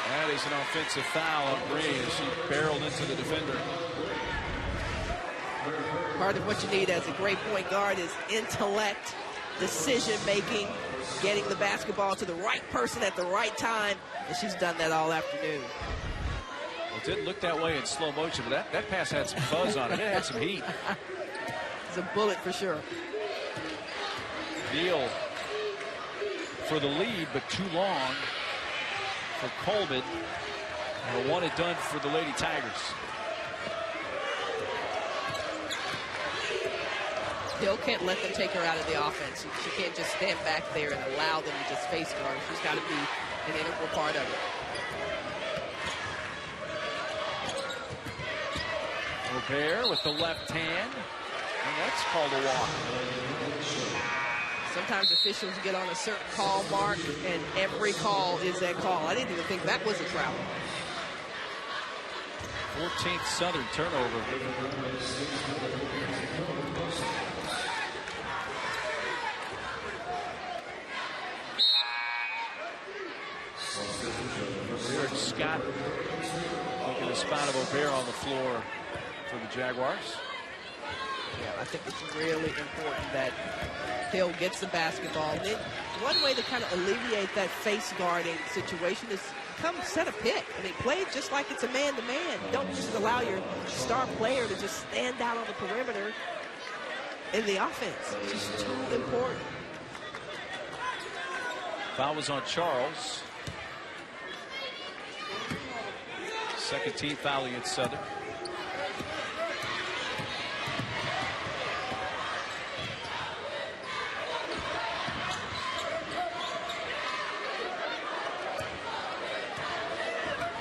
That is an offensive foul on Green as she barreled into the defender. Part of what you need as a great point guard is intellect, decision-making, getting the basketball to the right person at the right time, and she's done that all afternoon. Well, it didn't look that way in slow motion, but that pass had some buzz on it. It had some heat. It's a bullet for sure. Neal for the lead, but too long for Coleman. And a one and done for the Lady Tigers. Hill can't let them take her out of the offense. She can't just stand back there and allow them to just face guard. She's got to be an integral part of it. O'Bear with the left hand, and that's called a walk. Sometimes officials get on a certain call, Mark, and every call is that call. I didn't even think that was a travel. 14th Southern turnover. Lyric Scott taking a spot of O'Bear on the floor for the Jaguars. Yeah, I think it's really important that Hill gets the basketball. And then one way to kind of alleviate that face guarding situation is come set a pick. I mean, play just like it's a man-to-man. Don't just allow your star player to just stand out on the perimeter in the offense. It's just too important. Foul was on Charles. Second team foul against Southern.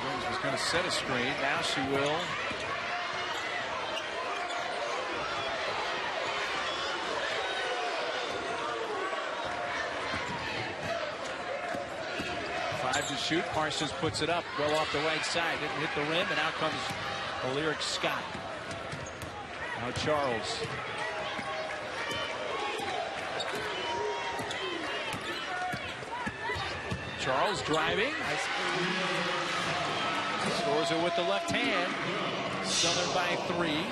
Williams was going to set a screen. Now she will. To shoot. Parsons puts it up well off the right side. Didn't hit the rim, and out comes Lyric Scott. Now Charles. Charles driving. Scores it with the left hand. Southern by 3.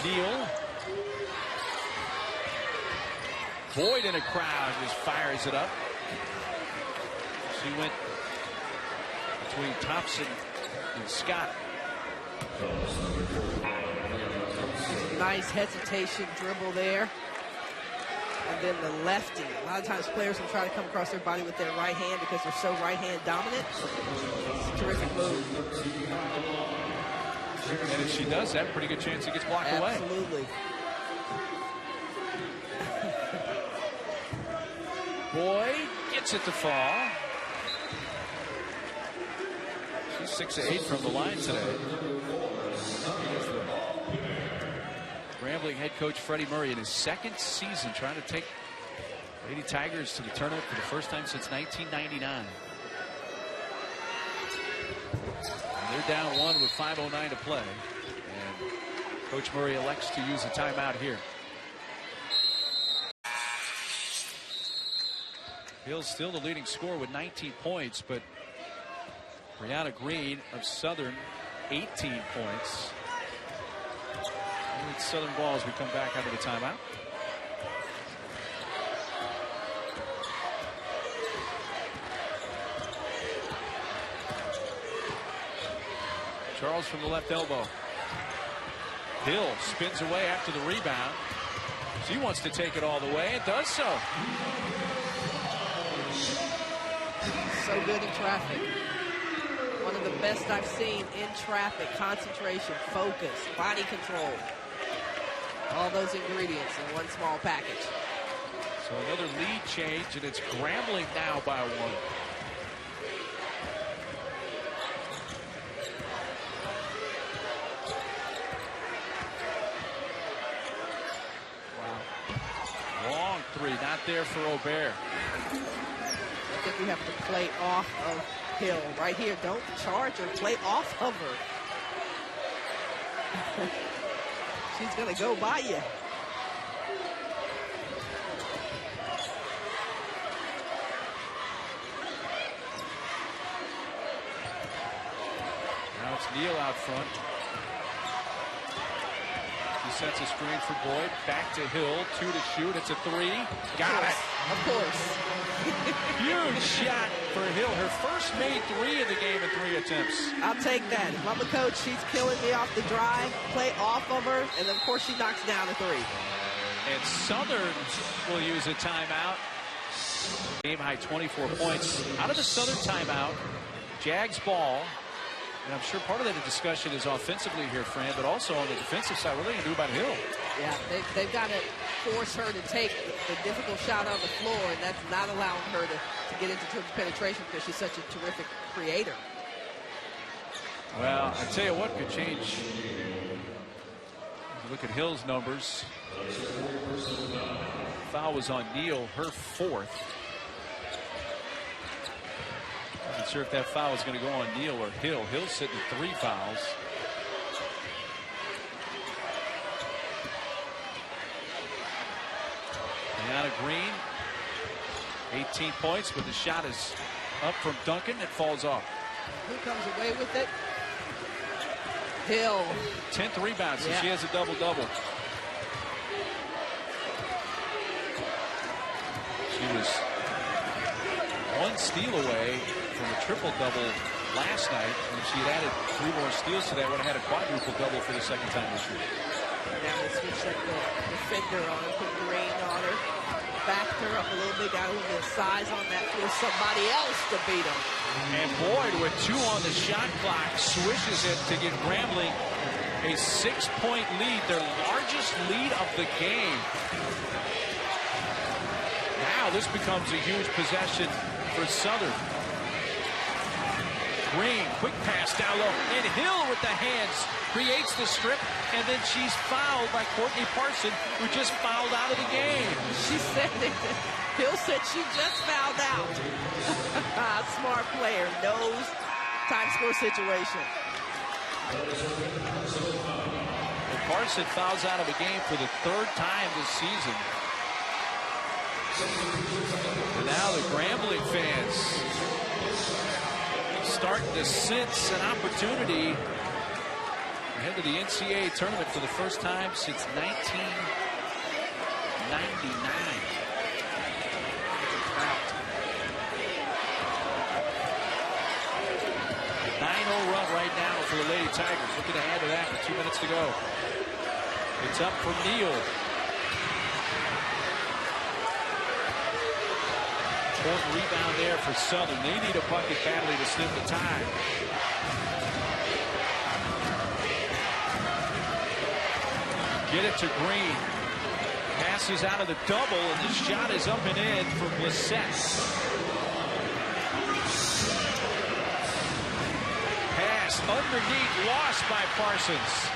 Neal. Boyd in a crowd just fires it up. She went between Thompson and Scott. Nice hesitation dribble there. And then the lefty. A lot of times players will try to come across their body with their right hand because they're so right hand dominant. It's a terrific move. And if she does that, pretty good chance it gets blocked away. Absolutely. Boyd gets it to fall. 6 of 8 from the line today. Grambling head coach Freddie Murray in his second season trying to take Lady Tigers to the tournament for the first time since 1999. And they're down 1 with 5:09 to play. And Coach Murray elects to use a timeout here. Hill's still the leading scorer with 19 points, but Brianna Green of Southern, 18 points. And it's Southern ball as we come back out of the timeout. Charles from the left elbow. Hill spins away after the rebound. She wants to take it all the way and does so. So good in traffic. One of the best I've seen in traffic. Concentration, focus, body control. All those ingredients in one small package. So another lead change, and it's Grambling now by 1. Wow. Long 3, not there for O'Bear. I think we have to play off of Hill right here. Don't charge her, play off of her. She's gonna go by you. Now it's Neal out front. He sets a screen for Boyd. Back to Hill. 2 to shoot. It's a 3. Got it. Of course. Huge shot for Hill. Her first made 3 of the game in 3 attempts. I'll take that. If I'm a coach, she's killing me off the drive. Play off of her, and then, of course, she knocks down a 3. And Southern will use a timeout. Game high 24 points. Out of the Southern timeout, Jags ball. And I'm sure part of the discussion is offensively here, Fran, but also on the defensive side, what are they going to do about Hill? Yeah, they've got to force her to take the difficult shot on the floor, and that's not allowing her to get into triple penetration because she's such a terrific creator. Well, I tell you what could change. Look at Hill's numbers. Foul was on Neal, her 4th. Not sure if that foul is going to go on Neal or Hill. Hill's sitting at 3 fouls. Green, 18 points, but the shot is up from Duncan. It falls off. Who comes away with it? Hill. 10th rebound, so she has a double-double. She was one steal away from a triple-double last night, and if she had added 3 more steals to that, would have had a quadruple-double for the second time this year. Now they switched up the defender on her, put Green on her, backed her up a little bit, got a little bit of size on that for somebody else to beat them. And Boyd, with 2 on the shot clock, swishes it to get Grambling a 6-point lead, their largest lead of the game. Now this becomes a huge possession for Southern. Green, quick pass down low, and Hill with the hands creates the strip, and then she's fouled by Courtney Parson, who just fouled out of the game. She said it. Hill said she just fouled out. Smart player, knows time score situation. And Parson fouls out of a game for the 3rd time this season. And now the Grambling fans starting to sense an opportunity ahead of the NCAA tournament for the first time since 1999. 9-0 run right now for the Lady Tigers. Looking to add to that with 2 minutes to go. It's up for Neal. Important rebound there for Southern. They need a bucket badly to snip the tie. Get it to Green. Passes out of the double, and the shot is up and in for Blissett. Pass underneath, lost by Parsons.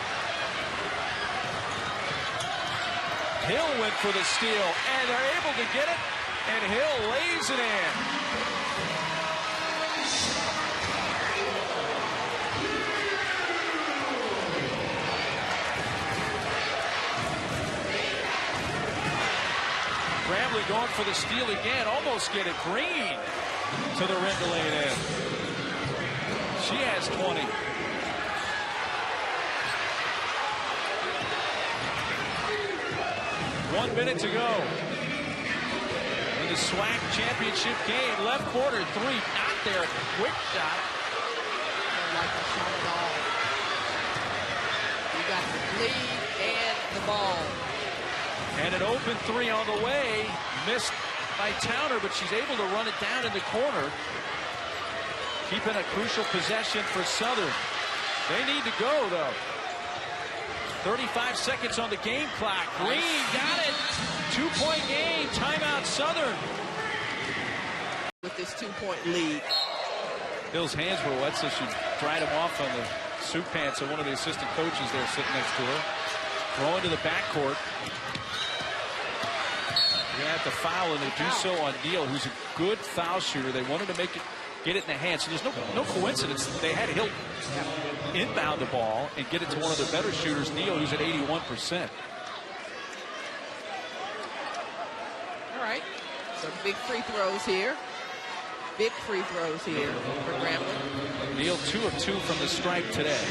Hill went for the steal, and they're able to get it, and Hill lays it in. Grambling going for the steal again, almost get it. Green to the rim to lay it in. She has 20. One minute to go in the SWAC championship game. Left corner 3, not there. Quick shot. Don't like the shot at all. You got the lead and the ball. And an open 3 on the way. Missed by Towner, but she's able to run it down in the corner. Keeping a crucial possession for Southern. They need to go, though. 35 seconds on the game clock. Green got it. 2-point game. Timeout Southern. With this 2-point lead. Hill's hands were wet, so she dried them off on the suit pants of one of the assistant coaches there sitting next to her. Throw into the backcourt. They're going to have to foul, and they do so on Neal, who's a good foul shooter. They wanted to get it in the hands. So there's no coincidence. They had Hill inbound the ball and get it to one of the better shooters, Neal, who's at 81%. All right. So big free throws here. Big free throws here for Grambling. Neal 2 of 2 from the stripe today.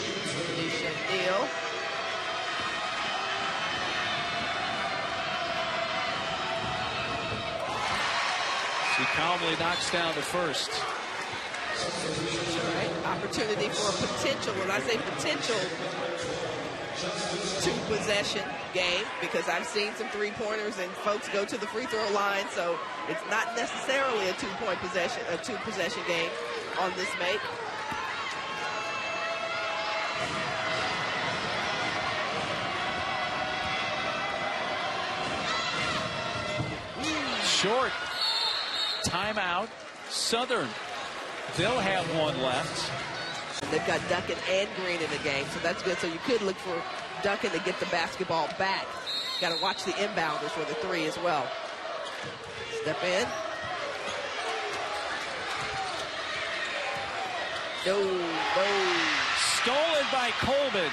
Alicia Neal. She calmly knocks down the first. Right. Opportunity for a potential, when I say potential, 2-possession game, because I've seen some 3-pointers and folks go to the free throw line, so it's not necessarily a 2-point possession, a 2-possession game on this make. Short. Timeout. Southern. They'll have one left. They've got Duncan and Green in the game, so that's good. So you could look for Duncan to get the basketball back. Got to watch the inbounders for the 3 as well. Step in. No. Stolen by Coleman.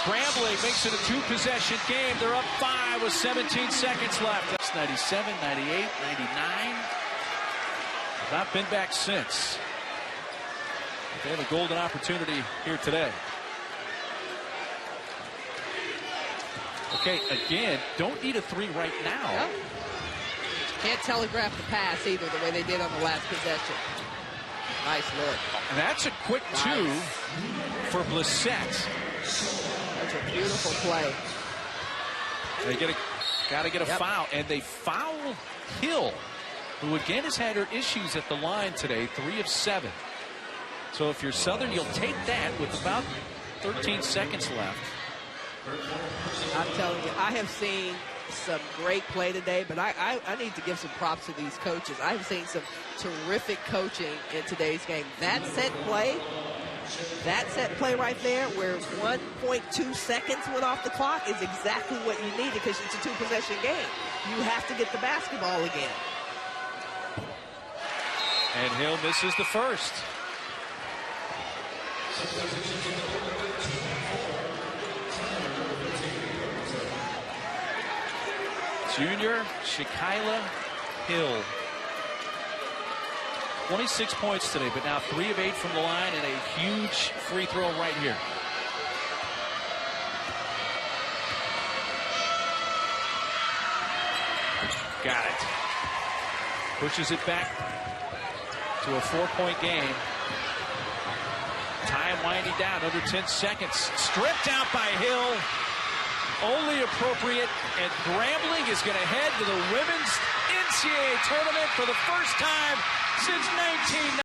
Grambling makes it a 2-possession game. They're up 5 with 17 seconds left. That's 97, 98, 99. Not been back since. They have a golden opportunity here today. Okay, again, don't need a 3 right now. Yep. Can't telegraph the pass either the way they did on the last possession. Nice look. And that's a quick 2 for Blissett. That's a beautiful play. They got to get a foul, and they foul Hill, who again has had her issues at the line today, 3 of 7. So if you're Southern, you'll take that with about 13 seconds left. I'm telling you, I have seen some great play today, but I need to give some props to these coaches. I've seen some terrific coaching in today's game. That set play right there where 1.2 seconds went off the clock is exactly what you need because it's a 2-possession game. You have to get the basketball again. And Hill misses the first. Junior Shakyla Hill. 26 points today, but now 3 of 8 from the line and a huge free throw right here. Got it. Pushes it back to a 4-point game. Time winding down, under 10 seconds. Stripped out by Hill. Only appropriate, and Grambling is going to head to the women's NCAA tournament for the first time since 1990.